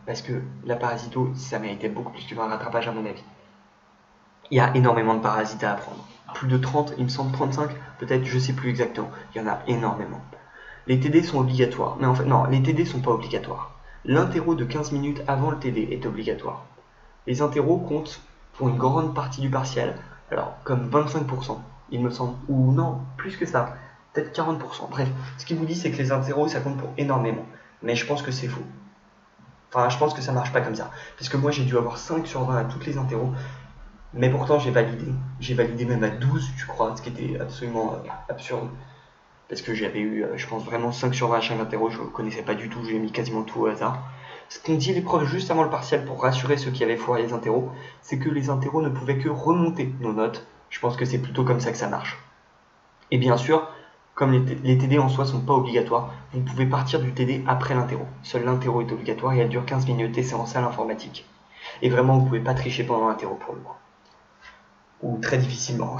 Parce que la parasito, ça méritait beaucoup plus que 20 rattrapages à mon avis. Il y a énormément de parasites à apprendre. Plus de 30, il me semble 35, peut-être, je sais plus exactement. Il y en a énormément. Les TD sont obligatoires. Mais en fait, non, les TD sont pas obligatoires. L'interro de 15 minutes avant le TD est obligatoire. Les interros comptent pour une grande partie du partiel, alors comme 25%, il me semble, ou non, plus que ça, peut-être 40%. Bref, ce qu'il vous dit, c'est que les interros, ça compte pour énormément. Mais je pense que c'est faux. Enfin, je pense que ça marche pas comme ça. Parce que moi, j'ai dû avoir 5 sur 20 à toutes les interros. Mais pourtant, j'ai validé même à 12, je crois, ce qui était absolument absurde. Parce que j'avais eu, je pense, vraiment 5 sur 20 à chaque interro, je ne connaissais pas du tout, j'ai mis quasiment tout au hasard. Ce qu'ont dit les profs juste avant le partiel pour rassurer ceux qui avaient foiré les interros, c'est que les interros ne pouvaient que remonter nos notes. Je pense que c'est plutôt comme ça que ça marche. Et bien sûr, comme les TD en soi sont pas obligatoires, vous pouvez partir du TD après l'interro. Seul l'interro est obligatoire et elle dure 15 minutes et c'est en salle informatique. Et vraiment, vous ne pouvez pas tricher pendant l'interro pour le coup. Ou très difficilement.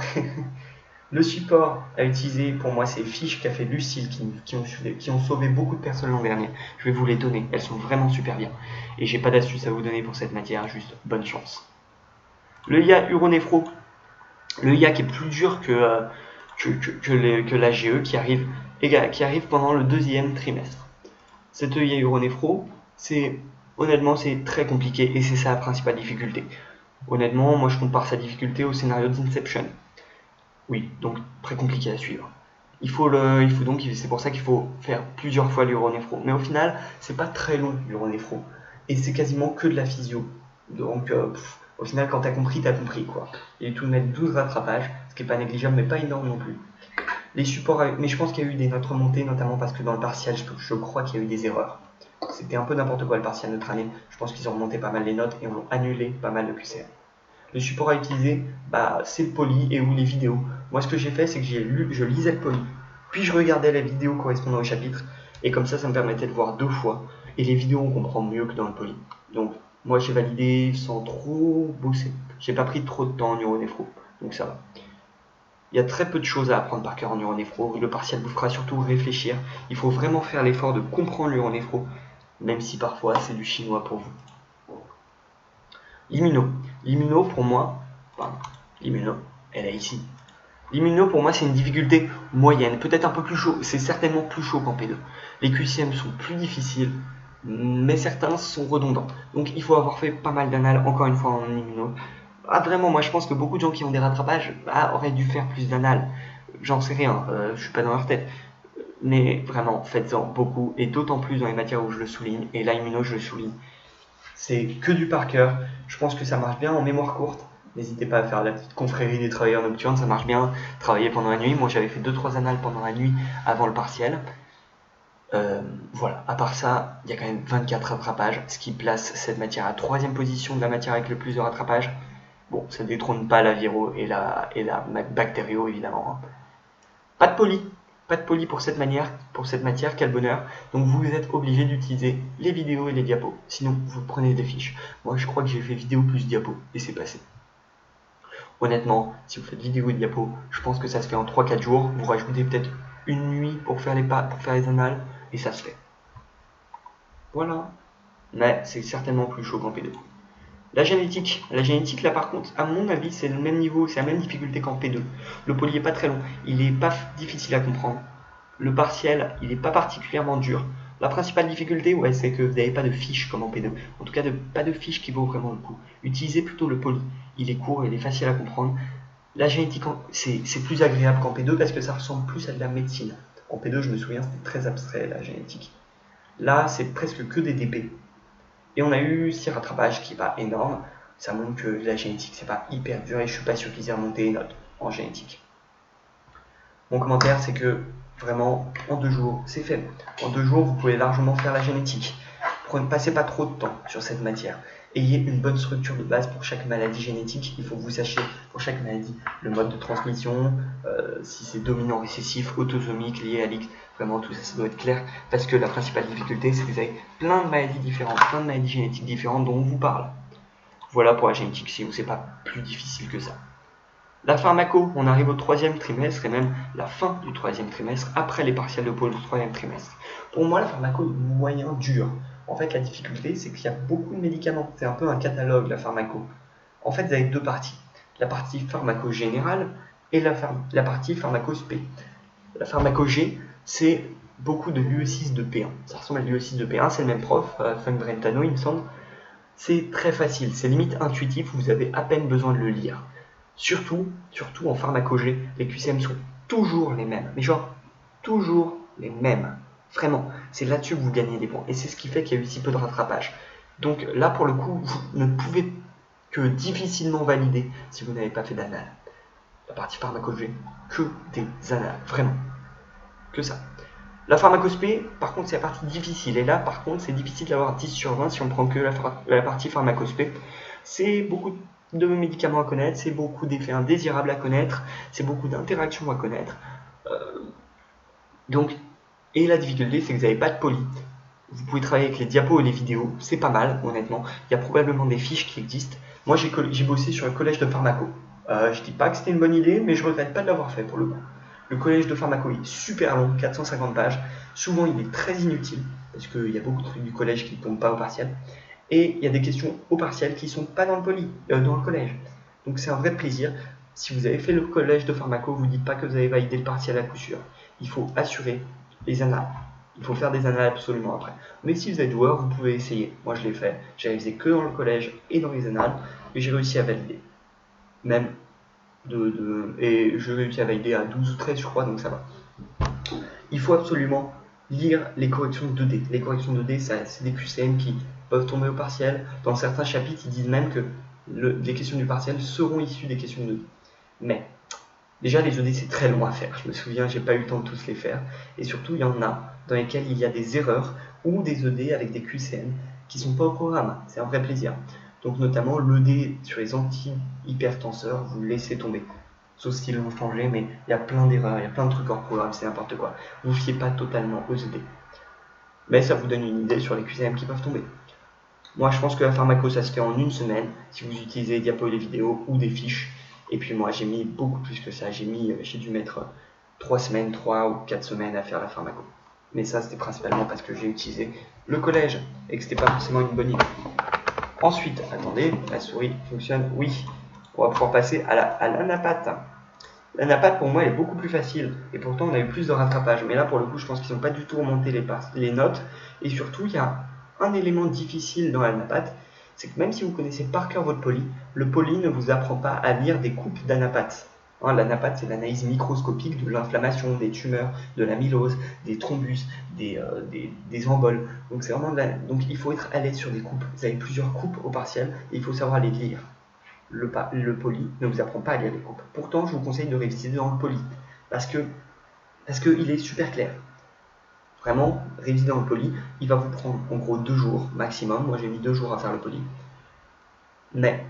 Le support à utiliser, pour moi, c'est les fiches qu'a fait Lucille qui ont sauvé beaucoup de personnes l'an dernier. Je vais vous les donner, elles sont vraiment super bien. Et j'ai pas d'astuce à vous donner pour cette matière, juste bonne chance. Le IA uronéphro. Le IA qui est plus dur que l'AGE qui arrive pendant le 2e trimestre. Cette IA uronéphro, honnêtement, c'est très compliqué et c'est sa principale difficulté. Honnêtement, moi je compare sa difficulté au scénario d'Inception. Oui, donc très compliqué à suivre. C'est pour ça qu'il faut faire plusieurs fois l'uronéphro. Mais au final, c'est pas très long l'uronéphro. Et c'est quasiment que de la physio. Donc au final, quand t'as compris, quoi. Et tout de mettre 12 rattrapages, ce qui est pas négligeable, mais pas énorme non plus. Les supports, mais je pense qu'il y a eu des notes remontées, notamment parce que dans le partiel, je crois qu'il y a eu des erreurs. C'était un peu n'importe quoi le partiel notre année. Je pense qu'ils ont remonté pas mal les notes et ont annulé pas mal de QCM. Le support à utiliser, c'est le poly et ou les vidéos. Moi, ce que j'ai fait, c'est que je lisais le poly, puis je regardais la vidéo correspondant au chapitre, et comme ça me permettait de voir 2 fois. Et les vidéos, on comprend mieux que dans le poly. Donc, moi, j'ai validé sans trop bosser. J'ai pas pris trop de temps en uronéphro, donc ça va. Il y a très peu de choses à apprendre par cœur en uronéphro. Le partiel vous fera surtout réfléchir. Il faut vraiment faire l'effort de comprendre l'uronéphro, même si parfois c'est du chinois pour vous. L'immuno, pour moi, l'immuno, elle est ici. L'immuno, pour moi, c'est une difficulté moyenne, peut-être un peu plus chaud, c'est certainement plus chaud qu'en P2. Les QCM sont plus difficiles, mais certains sont redondants. Donc il faut avoir fait pas mal d'annales, encore une fois, en immuno. Ah, vraiment, moi je pense que beaucoup de gens qui ont des rattrapages auraient dû faire plus d'annales. J'en sais rien, je suis pas dans leur tête. Mais vraiment, faites-en beaucoup, et d'autant plus dans les matières où je le souligne, et là, immuno, je le souligne. C'est que du par cœur, je pense que ça marche bien en mémoire courte. N'hésitez pas à faire la petite confrérie des travailleurs nocturnes, ça marche bien. Travailler pendant la nuit, moi j'avais fait 2-3 annales pendant la nuit avant le partiel. Voilà, à part ça, il y a quand même 24 rattrapages, ce qui place cette matière à 3ème position de la matière avec le plus de rattrapages. Bon, ça ne détrône pas la viro et la bactério évidemment. Pas de poly pour cette matière, quel bonheur. Donc vous êtes obligé d'utiliser les vidéos et les diapos, sinon vous prenez des fiches. Moi je crois que j'ai fait vidéo plus diapo et c'est passé. Honnêtement, si vous faites vidéo et diapo, je pense que ça se fait en 3-4 jours. Vous rajoutez peut-être une nuit pour faire les annales et ça se fait. Voilà. Mais c'est certainement plus chaud qu'en P2. La génétique là par contre, à mon avis, c'est le même niveau, c'est la même difficulté qu'en P2. Le poly est pas très long, il est pas difficile à comprendre. Le partiel, il est pas particulièrement dur. La principale difficulté, ouais, c'est que vous n'avez pas de fiche comme en P2. En tout cas, pas de fiche qui vaut vraiment le coup. Utilisez plutôt le poly. Il est court, il est facile à comprendre. La génétique, c'est plus agréable qu'en P2 parce que ça ressemble plus à de la médecine. En P2, je me souviens, c'était très abstrait la génétique. Là, c'est presque que des DP. Et on a eu 6 rattrapages qui n'est pas énorme. Ça montre que la génétique, c'est pas hyper dur et je suis pas sûr qu'ils aient remonté les notes en génétique. Mon commentaire, c'est que vraiment, en 2 jours, c'est fait. En 2 jours, vous pouvez largement faire la génétique. Ne passez pas trop de temps sur cette matière. Ayez une bonne structure de base pour chaque maladie génétique. Il faut que vous sachiez pour chaque maladie le mode de transmission, si c'est dominant récessif, autosomique, lié à l'X. Vraiment, tout ça, ça doit être clair. Parce que la principale difficulté, c'est que vous avez plein de maladies différentes, plein de maladies génétiques différentes dont on vous parle. Voilà pour la génétique, si c'est pas plus difficile que ça. La pharmaco, on arrive au 3e trimestre et même la fin du 3e trimestre, après les partiels de pôle du 3e trimestre. Pour moi, la pharmaco est moyen dur. En fait, la difficulté, c'est qu'il y a beaucoup de médicaments. C'est un peu un catalogue, la pharmaco. En fait, vous avez 2 parties. La partie pharmaco générale et la partie pharmaco-spé. La pharmaco-G, c'est beaucoup de l'UE6 de P1. Ça ressemble à l'UE6 de P1, c'est le même prof, Funk Brentano, il me semble. C'est très facile, c'est limite intuitif, vous avez à peine besoin de le lire. Surtout en pharmaco-G, les QCM sont toujours les mêmes. Mais genre, toujours les mêmes. Vraiment, c'est là-dessus que vous gagnez des points. Et c'est ce qui fait qu'il y a eu si peu de rattrapage. Donc là, pour le coup, vous ne pouvez que difficilement valider si vous n'avez pas fait d'annales. La partie pharmaco-G, que des annales. Vraiment. Que ça. La pharmacospé, par contre, c'est la partie difficile. Et là, par contre, c'est difficile d'avoir 10 sur 20 si on prend que la partie pharmacospé. C'est beaucoup de médicaments à connaître, c'est beaucoup d'effets indésirables à connaître, c'est beaucoup d'interactions à connaître. Et la difficulté, c'est que vous n'avez pas de poly. Vous pouvez travailler avec les diapos et les vidéos, c'est pas mal, honnêtement. Il y a probablement des fiches qui existent. Moi, j'ai bossé sur le collège de pharmaco. Je dis pas que c'était une bonne idée, mais je regrette pas de l'avoir fait pour le coup. Le collège de pharmaco est super long, 450 pages. Souvent, il est très inutile, parce qu'il y a beaucoup de trucs du collège qui ne tombent pas au partiel. Et il y a des questions au partiel qui ne sont pas dans le collège. Donc c'est un vrai plaisir. Si vous avez fait le collège de pharmaco, vous ne dites pas que vous avez validé le partiel à coup sûr. Il faut assurer les annales. Il faut faire des annales absolument après. Mais si vous êtes joueur, vous pouvez essayer. Moi je l'ai fait. J'ai révisé que dans le collège et dans les annales. Et j'ai réussi à valider. Même et je réussis à valider à 12 ou 13 je crois, donc ça va. Il faut absolument lire les corrections 2D. Les corrections 2D, c'est des QCM qui peuvent tomber au partiel. Dans certains chapitres, ils disent même que les questions du partiel seront issues des questions 2D. Mais déjà, les ED, c'est très long à faire. Je me souviens, j'ai pas eu le temps de tous les faire. Et surtout, il y en a dans lesquels il y a des erreurs ou des ED avec des QCM qui sont pas au programme. C'est un vrai plaisir. Donc notamment l'ED sur les anti-hypertenseurs, vous le laissez tomber. Sauf s'ils l'ont changé, mais il y a plein d'erreurs, il y a plein de trucs hors programme, c'est n'importe quoi. Vous ne fiez pas totalement aux ED. Mais ça vous donne une idée sur les QCM qui peuvent tomber. Moi, je pense que la pharmaco, ça se fait en une semaine, si vous utilisez des diapos et des vidéos ou des fiches. Et puis moi, j'ai mis beaucoup plus que ça. J'ai dû mettre 3 ou 4 semaines à faire la pharmaco. Mais ça, c'était principalement parce que j'ai utilisé le collège et que c'était pas forcément une bonne idée. Ensuite, attendez, la souris fonctionne, oui. On va pouvoir passer à l'anapathe. La NAPAT pour moi elle est beaucoup plus facile et pourtant on a eu plus de rattrapage. Mais là pour le coup je pense qu'ils n'ont pas du tout remonté les notes. Et surtout il y a un élément difficile dans la NAPAT, c'est que même si vous connaissez par cœur votre poly, le poly ne vous apprend pas à lire des coupes d'anapath. La NAPAT c'est l'analyse microscopique de l'inflammation, des tumeurs, de l'amylose, des thrombus, des emboles. Donc c'est vraiment donc il faut être à l'aise sur des coupes. Vous avez plusieurs coupes au partiel et il faut savoir les lire. Le poly ne vous apprend pas à lire les coupes. Pourtant, je vous conseille de réviser dans le poly parce que il est super clair. Vraiment, réviser dans le poly, il va vous prendre en gros 2 jours maximum. Moi, j'ai mis 2 jours à faire le poly. Mais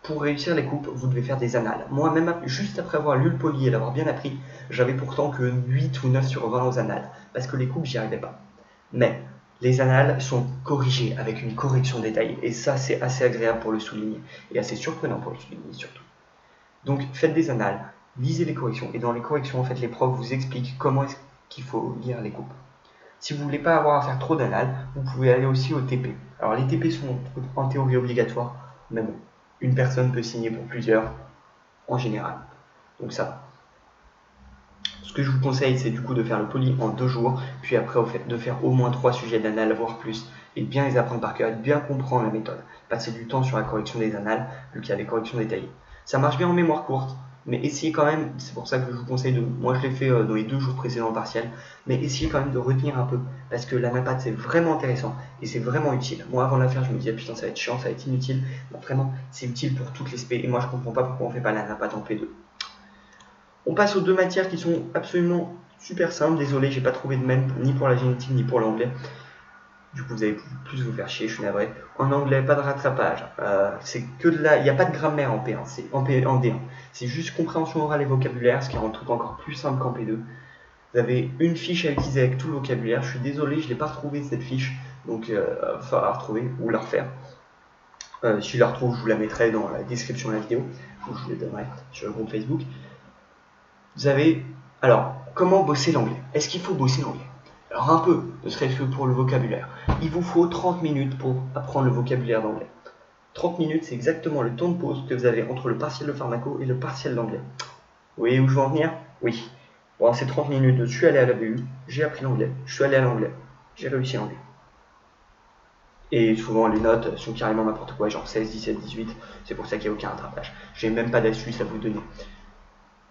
pour réussir les coupes, vous devez faire des annales. Moi, même juste après avoir lu le poly et l'avoir bien appris, j'avais pourtant que 8 ou 9 sur 20 aux annales parce que les coupes, j'y arrivais pas. Mais les annales sont corrigées avec une correction détaillée et ça c'est assez agréable pour le souligner et assez surprenant pour le souligner surtout. Donc faites des annales, lisez les corrections et dans les corrections en fait les profs vous expliquent comment est-ce qu'il faut lire les coupes. Si vous ne voulez pas avoir à faire trop d'annales, vous pouvez aller aussi au TP. Alors les TP sont en théorie obligatoires, mais bon, une personne peut signer pour plusieurs en général, donc ça va. Ce que je vous conseille, c'est du coup de faire le poly en 2 jours, puis après de faire au moins 3 sujets d'annales, voire plus, et bien les apprendre par cœur, et bien comprendre la méthode. Passer du temps sur la correction des annales, vu qu'il y a des corrections détaillées. Ça marche bien en mémoire courte, mais essayez quand même, c'est pour ça que je vous conseille moi je l'ai fait dans les 2 jours précédents partiels, mais essayez quand même de retenir un peu, parce que la NAPAT c'est vraiment intéressant, et c'est vraiment utile. Moi avant de la faire, je me disais putain ça va être chiant, ça va être inutile, mais vraiment c'est utile pour toutes les spé, et moi je comprends pas pourquoi on fait pas la NAPAT en P2. On passe aux 2 matières qui sont absolument super simples. Désolé, j'ai pas trouvé de même ni pour la génétique ni pour l'anglais. Du coup, vous allez plus vous faire chier, je suis navré. En anglais, pas de rattrapage. C'est que de il n'y a pas de grammaire en P1, c'est en D1. C'est juste compréhension orale et vocabulaire, ce qui rend le truc encore plus simple qu'en P2. Vous avez une fiche à utiliser avec tout le vocabulaire. Je suis désolé, je ne l'ai pas retrouvée cette fiche, donc il va falloir la retrouver ou la refaire. Si je la retrouve, je vous la mettrai dans la description de la vidéo, ou je vous la donnerai sur le groupe Facebook. Vous avez, alors, comment bosser l'anglais? Est-ce qu'il faut bosser l'anglais? Alors un peu, ne serait-ce que pour le vocabulaire. Il vous faut 30 minutes pour apprendre le vocabulaire d'anglais. 30 minutes, c'est exactement le temps de pause que vous avez entre le partiel de pharmaco et le partiel d'anglais. Vous voyez où je veux en venir? Oui. Bon, ces 30 minutes, je suis allé à la BU, j'ai appris l'anglais, je suis allé à l'anglais, j'ai réussi l'anglais. Et souvent, les notes sont carrément n'importe quoi, genre 16, 17, 18, c'est pour ça qu'il n'y a aucun rattrapage. J'ai même pas d'astuce à vous donner.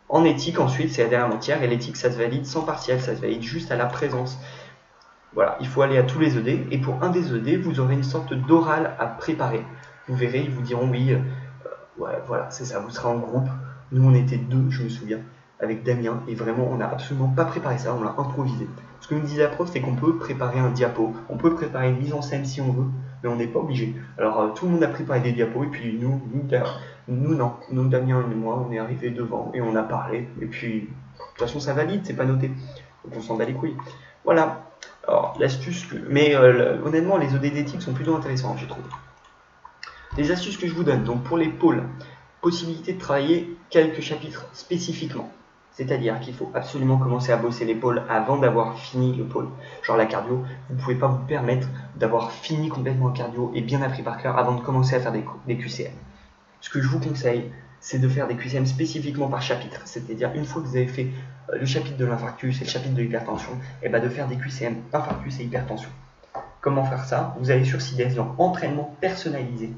En éthique, ensuite, c'est la dernière matière, et l'éthique, ça se valide sans partiel, ça se valide juste à la présence. Voilà, il faut aller à tous les ED, et pour un des ED, vous aurez une sorte d'oral à préparer. Vous verrez, ils vous diront oui, ouais, voilà, c'est ça, vous serez en groupe. Nous, on était 2, je me souviens, avec Damien, et vraiment, on n'a absolument pas préparé ça, on l'a improvisé. Ce que nous disait la prof, c'est qu'on peut préparer un diapo, on peut préparer une mise en scène si on veut, mais on n'est pas obligé. Alors, tout le monde a préparé des diapos, et puis nous non. Nous, Damien et moi, on est arrivés devant, et on a parlé, et puis, de toute façon, ça valide, c'est pas noté. Donc, on s'en bat les couilles. Voilà. Alors, l'astuce mais honnêtement, les ED d'éthique sont plutôt intéressants, j'ai trouvé. Les astuces que je vous donne, donc pour les pôles, possibilité de travailler quelques chapitres spécifiquement. C'est-à-dire qu'il faut absolument commencer à bosser les pôles avant d'avoir fini le pôle. Genre la cardio, vous ne pouvez pas vous permettre d'avoir fini complètement le cardio et bien appris par cœur avant de commencer à faire des QCM. Ce que je vous conseille, c'est de faire des QCM spécifiquement par chapitre. C'est-à-dire une fois que vous avez fait le chapitre de l'infarctus et le chapitre de l'hypertension, et ben de faire des QCM infarctus et hypertension. Comment faire ça? Vous allez sur CIDES dans entraînement personnalisé.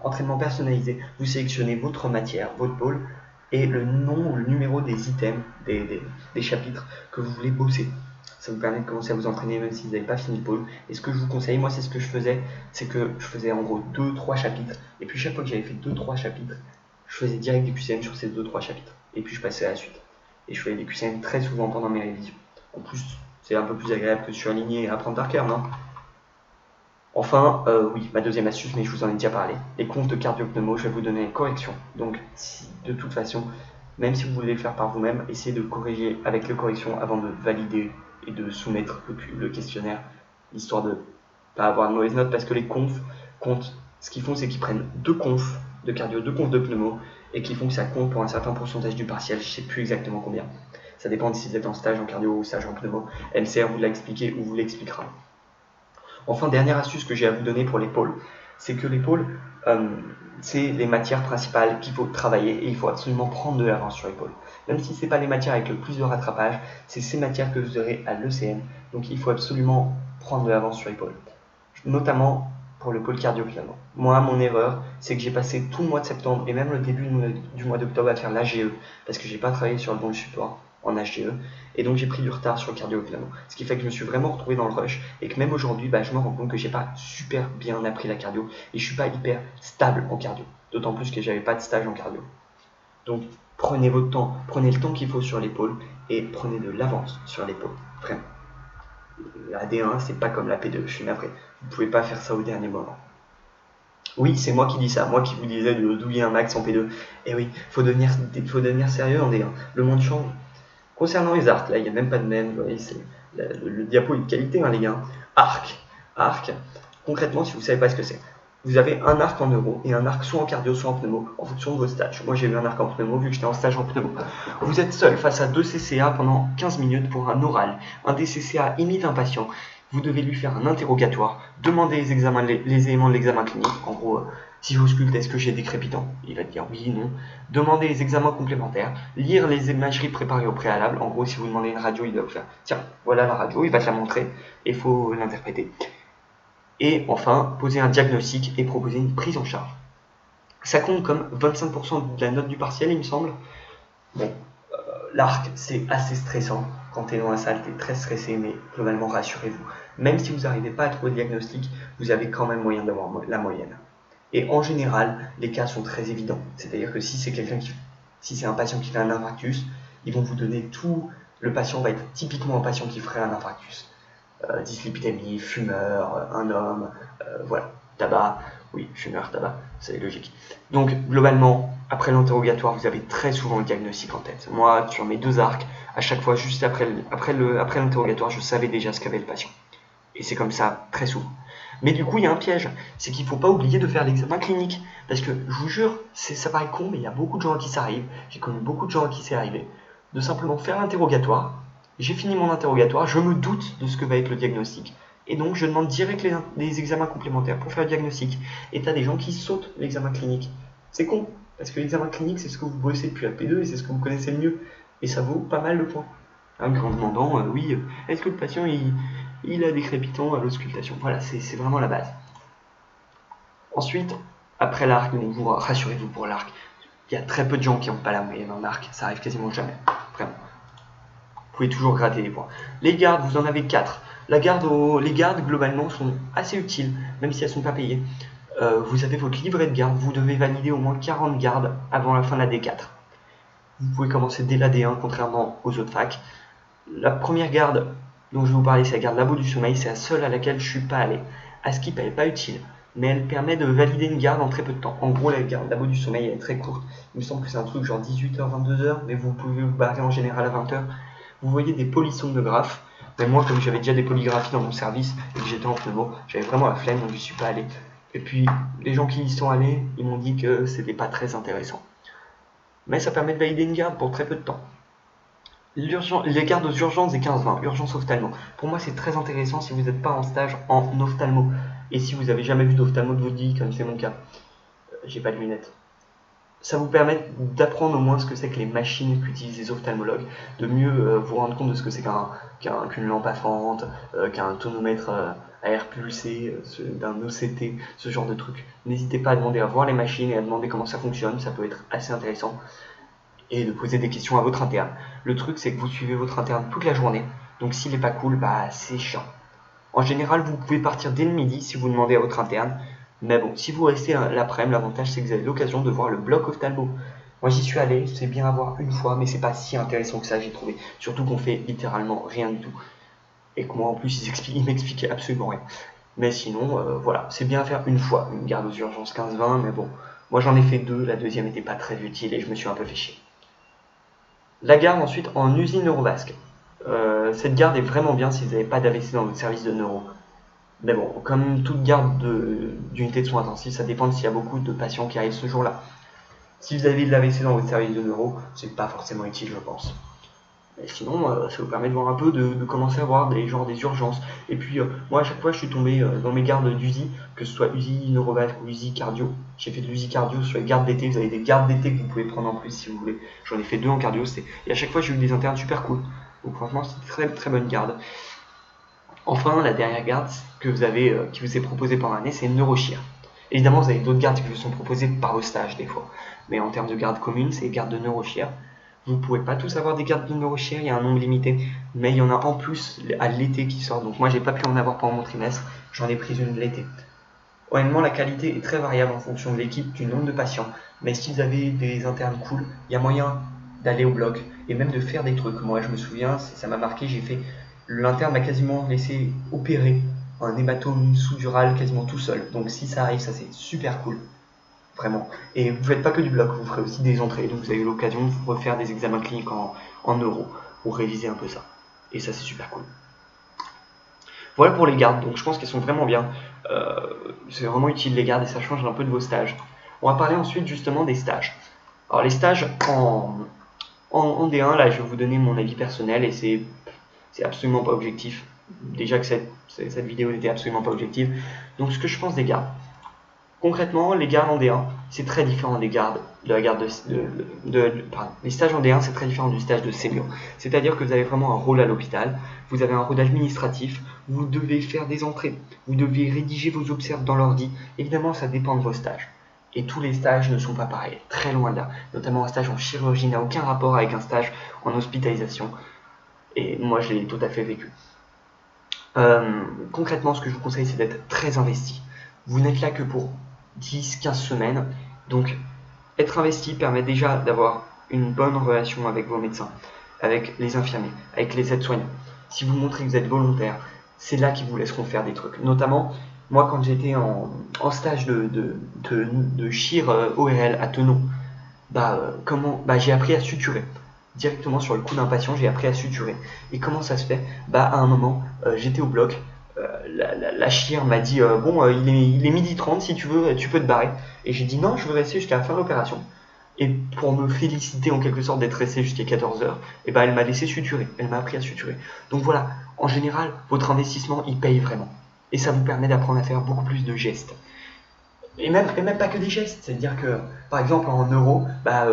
Entraînement personnalisé, vous sélectionnez votre matière, votre pôle, et le nom ou le numéro des items, des chapitres que vous voulez bosser. Ça vous permet de commencer à vous entraîner même si vous n'avez pas fini le pôle. Et ce que je vous conseille, moi c'est ce que je faisais, c'est que je faisais en gros 2-3 chapitres. Et puis chaque fois que j'avais fait 2-3 chapitres, je faisais direct des QCM sur ces 2-3 chapitres. Et puis je passais à la suite. Et je faisais des QCM très souvent pendant mes révisions. En plus, c'est un peu plus agréable que surligner et apprendre par cœur, non? Enfin, oui, ma deuxième astuce, mais je vous en ai déjà parlé. Les comptes de cardio-pneumo, je vais vous donner les corrections. Donc, de toute façon, même si vous voulez le faire par vous-même, essayez de corriger avec les corrections avant de valider et de soumettre le questionnaire, histoire de ne pas avoir de mauvaises notes, parce que les confs comptent. Ce qu'ils font, c'est qu'ils prennent 2 confs de cardio, 2 confs de pneumo, et qu'ils font que ça compte pour un certain pourcentage du partiel, je ne sais plus exactement combien. Ça dépend de si vous êtes en stage en cardio ou stage en pneumo. MCR vous l'a expliqué ou vous l'expliquera. Enfin, dernière astuce que j'ai à vous donner pour les pôles, c'est que les pôles, c'est les matières principales qu'il faut travailler et il faut absolument prendre de l'avance sur les pôles. Même si ce n'est pas les matières avec le plus de rattrapage, c'est ces matières que vous aurez à l'ECN. Donc il faut absolument prendre de l'avance sur les pôles. Notamment pour le pôle cardio finalement. Moi, mon erreur, c'est que j'ai passé tout le mois de septembre et même le début du mois d'octobre à faire l'AGE parce que j'ai pas travaillé sur le bon support en HGE et donc j'ai pris du retard sur le cardio finalement. Ce qui fait que je me suis vraiment retrouvé dans le rush et que même aujourd'hui, je me rends compte que j'ai pas super bien appris la cardio et je suis pas hyper stable en cardio. D'autant plus que j'avais pas de stage en cardio. Donc prenez votre temps, prenez le temps qu'il faut sur l'épaule et prenez de l'avance sur l'épaule. Vraiment. La D1, c'est pas comme la P2, je suis navré. Vous pouvez pas faire ça au dernier moment. Oui, c'est moi qui dis ça, moi qui vous disais de douiller un max en P2. Et oui, faut devenir sérieux en D1. Le monde change. Concernant les arcs, là, il n'y a même pas de même. Vous voyez, le diapo est de qualité, les gars. Arc. Concrètement, si vous ne savez pas ce que c'est, vous avez un arc en neuro et un arc soit en cardio, soit en pneumo, en fonction de vos stages. Moi, j'ai eu un arc en pneumo vu que j'étais en stage en pneumo. Vous êtes seul face à 2 CCA pendant 15 minutes pour un oral. Un des CCA imite un patient. Vous devez lui faire un interrogatoire, demander les éléments de l'examen clinique. En gros, si j'ausculte, est-ce que j'ai des crépitants? Il va te dire oui, non. Demander les examens complémentaires, lire les imageries préparées au préalable. En gros, si vous demandez une radio, il va vous faire tiens, voilà la radio, il va te la montrer et il faut l'interpréter. Et enfin, poser un diagnostic et proposer une prise en charge. Ça compte comme 25% de la note du partiel, il me semble. Bon, l'arc, c'est assez stressant. Quand tu es dans la salle, tu es très stressé, mais globalement, rassurez-vous. Même si vous n'arrivez pas à trouver le diagnostic, vous avez quand même moyen d'avoir la moyenne. Et en général, les cas sont très évidents. C'est-à-dire que si c'est un patient qui fait un infarctus, ils vont vous donner tout. Le patient va être typiquement un patient qui ferait un infarctus. Dyslipidémie, fumeur, un homme, voilà, tabac, oui, fumeur, tabac, c'est logique. Donc, globalement, après l'interrogatoire, vous avez très souvent le diagnostic en tête. Moi, sur mes 2 arcs, à chaque fois, juste après l'interrogatoire, je savais déjà ce qu'avait le patient. Et c'est comme ça, très souvent. Mais du coup, il y a un piège, c'est qu'il ne faut pas oublier de faire l'examen clinique. Parce que, je vous jure, ça paraît con, mais il y a beaucoup de gens à qui ça arrive. J'ai connu beaucoup de gens à qui c'est arrivé. De simplement faire l'interrogatoire. J'ai fini mon interrogatoire, je me doute de ce que va être le diagnostic. Et donc, je demande direct les examens complémentaires pour faire le diagnostic. Et tu as des gens qui sautent l'examen clinique. C'est con, parce que l'examen clinique, c'est ce que vous bossez depuis la P2 et c'est ce que vous connaissez le mieux. Et ça vaut pas mal de points. En demandant, oui, est-ce que le patient, il a des crépitants à l'auscultation? Voilà, c'est vraiment la base. Ensuite, après l'arc, rassurez-vous pour l'arc, il y a très peu de gens qui n'ont pas la moyenne en arc. Ça arrive quasiment jamais. Vraiment. Vous pouvez toujours gratter des points. Les gardes, vous en avez 4. Les gardes, globalement, sont assez utiles, même si elles ne sont pas payées. Vous avez votre livret de garde. Vous devez valider au moins 40 gardes avant la fin de la D4. Vous pouvez commencer dès la D1, contrairement aux autres facs. La première garde dont je vais vous parler, c'est la garde labo du sommeil. C'est la seule à laquelle je ne suis pas allé. ASKIP, elle n'est pas utile, mais elle permet de valider une garde en très peu de temps. En gros, la garde labo du sommeil, elle est très courte. Il me semble que c'est un truc genre 18h, 22h, mais vous pouvez vous barrer en général à 20h. Vous voyez des polysomnographes. Mais moi, comme j'avais déjà des polygraphies dans mon service et que j'étais en pneumo, j'avais vraiment la flemme, donc je ne suis pas allé. Et puis, les gens qui y sont allés, ils m'ont dit que c'était pas très intéressant. Mais ça permet de valider une garde pour très peu de temps. Les gardes aux urgences des 15-20, urgence ophtalmo. Pour moi, c'est très intéressant si vous n'êtes pas en stage en ophtalmo. Et si vous n'avez jamais vu d'ophtalmo de votre vie, comme c'est mon cas, j'ai pas de lunettes. Ça vous permet d'apprendre au moins ce que c'est que les machines qu'utilisent les ophtalmologues, de mieux vous rendre compte de ce que c'est qu'une lampe à fente, qu'un tonomètre à air pulsé, d'un OCT, ce genre de trucs. N'hésitez pas à demander à voir les machines et à demander comment ça fonctionne, ça peut être assez intéressant. Et de poser des questions à votre interne. Le truc, c'est que vous suivez votre interne toute la journée, donc s'il n'est pas cool, c'est chiant. En général, vous pouvez partir dès le midi si vous demandez à votre interne. Mais bon, si vous restez l'après-midi, l'avantage c'est que vous avez l'occasion de voir le bloc ophtalmo. Moi j'y suis allé, c'est bien à voir une fois, mais c'est pas si intéressant que ça, j'ai trouvé. Surtout qu'on fait littéralement rien du tout. Et que moi en plus, ils m'expliquaient absolument rien. Mais sinon, voilà, c'est bien à faire une fois, une garde aux urgences 15-20, mais bon, moi j'en ai fait 2, la deuxième n'était pas très utile et je me suis un peu fait chier. La garde ensuite en usine neurovasque. Cette garde est vraiment bien si vous n'avez pas d'AVC dans votre service de neuro. Mais bon, comme toute garde d'unité de soins intensifs, ça dépend s'il y a beaucoup de patients qui arrivent ce jour-là. Si vous avez de l'AVC dans votre service de neuro, c'est pas forcément utile, je pense. Et sinon, ça vous permet de voir un peu, de commencer à voir des urgences. Et puis, moi, à chaque fois, je suis tombé dans mes gardes d'USI, que ce soit USI neurovasque ou USI cardio. J'ai fait de l'USI cardio sur les gardes d'été. Vous avez des gardes d'été que vous pouvez prendre en plus si vous voulez. J'en ai fait 2 en cardio. Et à chaque fois, j'ai eu des internes super cool. Donc, franchement, c'est très très bonne garde. Enfin, la dernière garde que vous avez, qui vous est proposée pendant l'année, c'est neurochir. Évidemment, vous avez d'autres gardes qui vous sont proposées par vos stages des fois. Mais en termes de garde commune, c'est les gardes de neurochir. Vous ne pouvez pas tous avoir des gardes de neurochir, il y a un nombre limité, mais il y en a en plus à l'été qui sort. Donc moi, j'ai pas pu en avoir pendant mon trimestre, j'en ai pris une l'été. Honnêtement, la qualité est très variable en fonction de l'équipe, du nombre de patients. Mais si vous avez des internes cool, il y a moyen d'aller au bloc et même de faire des trucs. Moi, je me souviens, ça m'a marqué, l'interne m'a quasiment laissé opérer un hématome sous-dural quasiment tout seul. Donc si ça arrive, ça c'est super cool. Vraiment. Et vous ne faites pas que du bloc, vous ferez aussi des entrées. Donc vous avez l'occasion de refaire des examens cliniques en neuro pour réviser un peu ça. Et ça, c'est super cool. Voilà pour les gardes. Donc je pense qu'elles sont vraiment bien. C'est vraiment utile les gardes et ça change un peu de vos stages. On va parler ensuite justement des stages. Alors les stages en D1, là, je vais vous donner mon avis personnel et c'est absolument pas objectif. Déjà que cette vidéo n'était absolument pas objective. Donc ce que je pense des gardes. Concrètement, les gardes en D1, c'est très différent des gardes de la garde les stages en D1, c'est très différent du stage de senior. C'est-à-dire que vous avez vraiment un rôle à l'hôpital, vous avez un rôle administratif, vous devez faire des entrées, vous devez rédiger vos observes dans l'ordi. Évidemment, ça dépend de vos stages. Et tous les stages ne sont pas pareils, très loin de là. Notamment un stage en chirurgie n'a aucun rapport avec un stage en hospitalisation. Et moi, je l'ai tout à fait vécu. Concrètement, ce que je vous conseille, c'est d'être très investi. Vous n'êtes là que pour 10-15 semaines. Donc, être investi permet déjà d'avoir une bonne relation avec vos médecins, avec les infirmiers, avec les aides-soignants. Si vous montrez que vous êtes volontaire, c'est là qu'ils vous laisseront faire des trucs. Notamment, moi, quand j'étais en stage de chir ORL à Tenon, j'ai appris à suturer. Directement sur le coup d'un patient, j'ai appris à suturer. Et comment ça se fait? À un moment, j'étais au bloc, la chire m'a dit il est 12h30, si tu veux, tu peux te barrer. Et j'ai dit non, je veux rester jusqu'à la fin de l'opération. Et pour me féliciter en quelque sorte d'être resté jusqu'à 14h, elle m'a laissé suturer, elle m'a appris à suturer. Donc voilà, en général, votre investissement, il paye vraiment. Et ça vous permet d'apprendre à faire beaucoup plus de gestes. Et même pas que des gestes, c'est-à-dire que, par exemple, en neuro,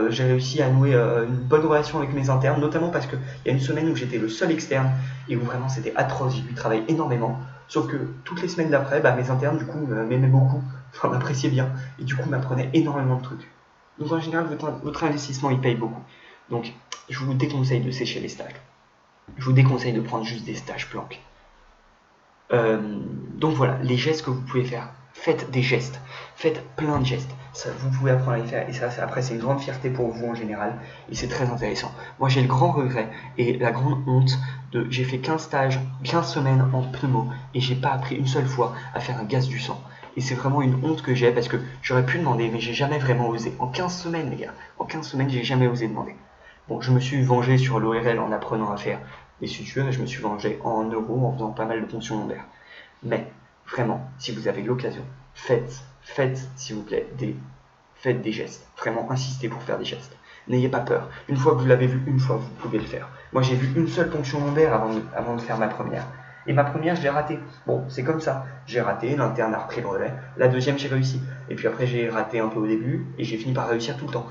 j'ai réussi à nouer une bonne relation avec mes internes, notamment parce qu'il y a une semaine où j'étais le seul externe et où vraiment c'était atroce, j'ai dû travailler énormément. Sauf que toutes les semaines d'après, mes internes, du coup, m'aimaient beaucoup, enfin m'appréciaient bien, et du coup m'apprenaient énormément de trucs. Donc en général, votre investissement, il paye beaucoup. Donc, je vous déconseille de sécher les stages. Je vous déconseille de prendre juste des stages planques. Donc voilà, les gestes que vous pouvez faire. Faites des gestes, faites plein de gestes, ça, vous pouvez apprendre à les faire et ça après c'est une grande fierté pour vous en général et c'est très intéressant. Moi j'ai le grand regret et la grande honte j'ai fait 15 stages, 15 semaines en pneumo et j'ai pas appris une seule fois à faire un gaz du sang. Et c'est vraiment une honte que j'ai parce que j'aurais pu demander mais j'ai jamais vraiment osé. En 15 semaines les gars, en 15 semaines j'ai jamais osé demander. Bon, je me suis vengé sur l'ORL en apprenant à faire des sutures et je me suis vengé en neuro en faisant pas mal de ponctions lombaires. Mais vraiment, si vous avez l'occasion, faites s'il vous plaît, faites des gestes. Vraiment, insistez pour faire des gestes. N'ayez pas peur. Une fois que vous l'avez vu, une fois, vous pouvez le faire. Moi, j'ai vu une seule ponction lombaire avant de faire ma première. Et ma première, je l'ai ratée. Bon, c'est comme ça. J'ai raté, l'interne a repris le relais. La deuxième, j'ai réussi. Et puis après, j'ai raté un peu au début et j'ai fini par réussir tout le temps.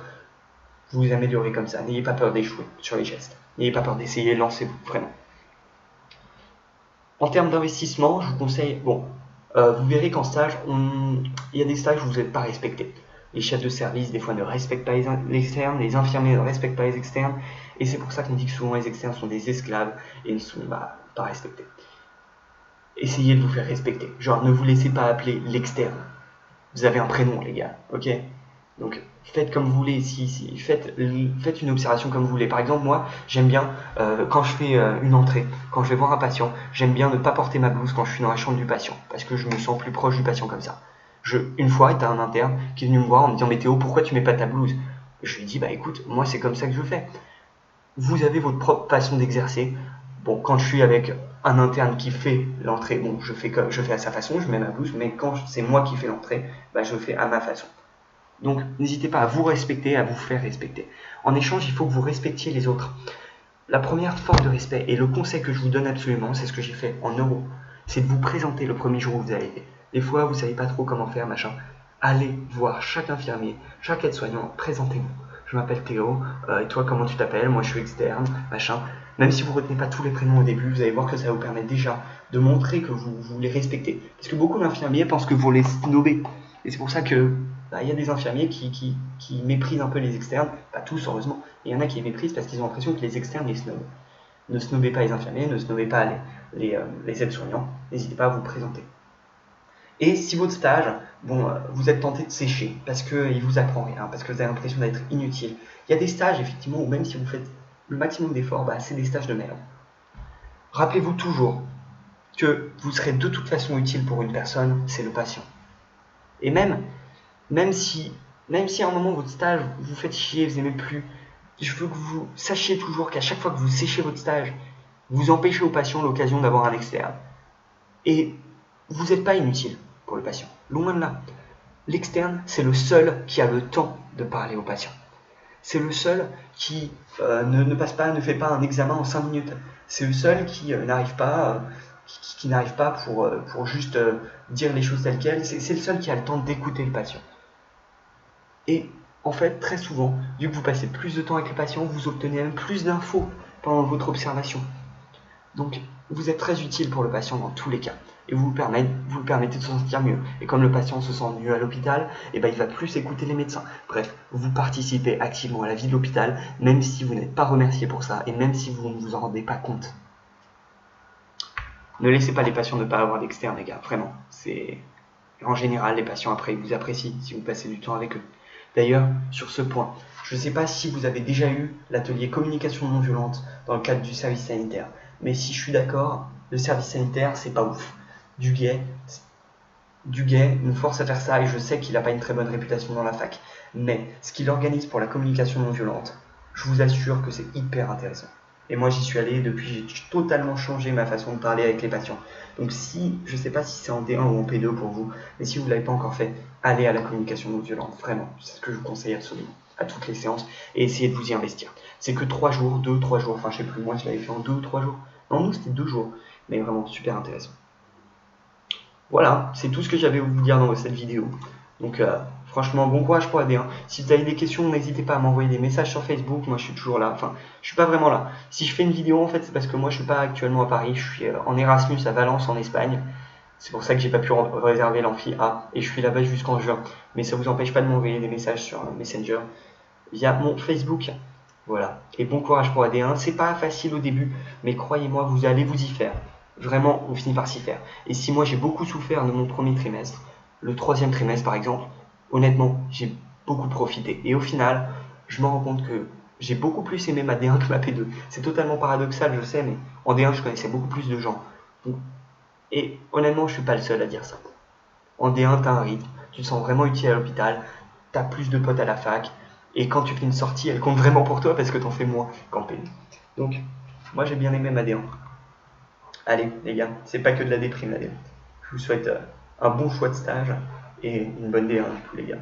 Vous vous améliorez comme ça. N'ayez pas peur d'échouer sur les gestes. N'ayez pas peur d'essayer, lancez-vous, vraiment. En termes d'investissement, je vous conseille, vous verrez qu'en stage, il y a des stages où vous n'êtes pas respecté. Les chefs de service, des fois, ne respectent pas les externes, les infirmiers ne respectent pas les externes, et c'est pour ça qu'on dit que souvent les externes sont des esclaves et ne sont pas respectés. Essayez de vous faire respecter. Genre, ne vous laissez pas appeler l'externe. Vous avez un prénom, les gars, ok? Donc, faites comme vous voulez, faites une observation comme vous voulez. Par exemple, moi, j'aime bien, quand je fais une entrée, quand je vais voir un patient, j'aime bien ne pas porter ma blouse quand je suis dans la chambre du patient, parce que je me sens plus proche du patient comme ça. Une fois, il y a un interne qui est venu me voir en me disant « Mais Théo, pourquoi tu mets pas ta blouse ?» Je lui ai dit « Écoute, moi c'est comme ça que je fais. Vous avez votre propre façon d'exercer. Bon, quand je suis avec un interne qui fait l'entrée, je fais à sa façon, je mets ma blouse, mais quand c'est moi qui fais l'entrée, je fais à ma façon. » Donc, n'hésitez pas à vous respecter, à vous faire respecter. En échange, il faut que vous respectiez les autres. la première forme de respect et le conseil que je vous donne absolument, c'est ce que j'ai fait en euros, c'est de vous présenter le premier jour où vous arrivez. Des fois, vous savez pas trop comment faire, machin. Allez voir chaque infirmier, chaque aide-soignant, présentez-vous. Je m'appelle Théo, et toi comment tu t'appelles? Moi je suis externe, machin. Même si vous retenez pas tous les prénoms au début, vous allez voir que ça vous permet déjà de montrer que vous les respectez. Parce que beaucoup d'infirmiers pensent que vous les snobez. Et c'est pour ça que y a des infirmiers qui méprisent un peu les externes, pas tous heureusement, et il y en a qui les méprisent parce qu'ils ont l'impression que les externes les snobent. Ne snobez pas les infirmiers, ne snobez pas les aides-soignants, n'hésitez pas à vous présenter. Et si votre stage, vous êtes tenté de sécher parce qu'il vous apprend rien, parce que vous avez l'impression d'être inutile, il y a des stages effectivement où même si vous faites le maximum d'efforts, c'est des stages de merde. Rappelez-vous toujours que vous serez de toute façon utile pour une personne, c'est le patient. Et même si à un moment votre stage vous faites chier, vous n'aimez plus, je veux que vous sachiez toujours qu'à chaque fois que vous séchez votre stage, vous empêchez au patient l'occasion d'avoir un externe. Et vous n'êtes pas inutile pour le patient, loin de là. L'externe, c'est le seul qui a le temps de parler au patient. C'est le seul qui ne fait pas un examen en 5 minutes. C'est le seul qui n'arrive pas, pour juste dire les choses telles quelles. C'est le seul qui a le temps d'écouter le patient. Et en fait, très souvent, vu que vous passez plus de temps avec le patient, vous obtenez même plus d'infos pendant votre observation. Donc, vous êtes très utile pour le patient dans tous les cas. Et vous le permettez de se sentir mieux. Et comme le patient se sent mieux à l'hôpital, il va plus écouter les médecins. Bref, vous participez activement à la vie de l'hôpital, même si vous n'êtes pas remercié pour ça, et même si vous ne vous en rendez pas compte. Ne laissez pas les patients ne pas avoir d'externe, les gars, vraiment. En général, les patients après, ils vous apprécient si vous passez du temps avec eux. D'ailleurs, sur ce point, je ne sais pas si vous avez déjà eu l'atelier communication non violente dans le cadre du service sanitaire, mais si je suis d'accord, le service sanitaire, c'est pas ouf. Duguay nous force à faire ça et je sais qu'il n'a pas une très bonne réputation dans la fac. Mais ce qu'il organise pour la communication non violente, je vous assure que c'est hyper intéressant. Et moi j'y suis allé et depuis j'ai totalement changé ma façon de parler avec les patients. Donc je sais pas si c'est en D1 ou en P2 pour vous, mais si vous ne l'avez pas encore fait, allez à la communication non violente, vraiment. C'est ce que je vous conseille absolument, à toutes les séances, et essayez de vous y investir. C'est que 3 jours, 2-3 jours, enfin je sais plus, moi je l'avais fait en 2 ou 3 jours. Non, nous c'était 2 jours, mais vraiment super intéressant. Voilà, c'est tout ce que j'avais à vous dire dans cette vidéo. Donc franchement, bon courage pour AD1. Si vous avez des questions, n'hésitez pas à m'envoyer des messages sur Facebook. Moi, je suis toujours là. Enfin, je suis pas vraiment là. Si je fais une vidéo, en fait, c'est parce que moi, je suis pas actuellement à Paris. Je suis en Erasmus à Valence, en Espagne. C'est pour ça que j'ai pas pu réserver l'amphi A. Et je suis là-bas jusqu'en juin. Mais ça vous empêche pas de m'envoyer des messages sur Messenger via mon Facebook. Voilà. Et bon courage pour AD1. C'est pas facile au début, mais croyez-moi, vous allez vous y faire. Vraiment, on finit par s'y faire. Et si moi j'ai beaucoup souffert de mon premier trimestre, le 3e trimestre par exemple, honnêtement, j'ai beaucoup profité. Et au final, je me rends compte que j'ai beaucoup plus aimé ma D1 que ma P2. C'est totalement paradoxal, je sais, mais en D1, je connaissais beaucoup plus de gens. Et honnêtement, je suis pas le seul à dire ça. En D1, t'as un rythme, tu te sens vraiment utile à l'hôpital, t'as plus de potes à la fac, et quand tu fais une sortie, elle compte vraiment pour toi parce que t'en fais moins qu'en P2. Donc, moi j'ai bien aimé ma D1. Allez les gars, c'est pas que de la déprime la D1. Je vous souhaite un bon choix de stage et une bonne D1 du coup les gars.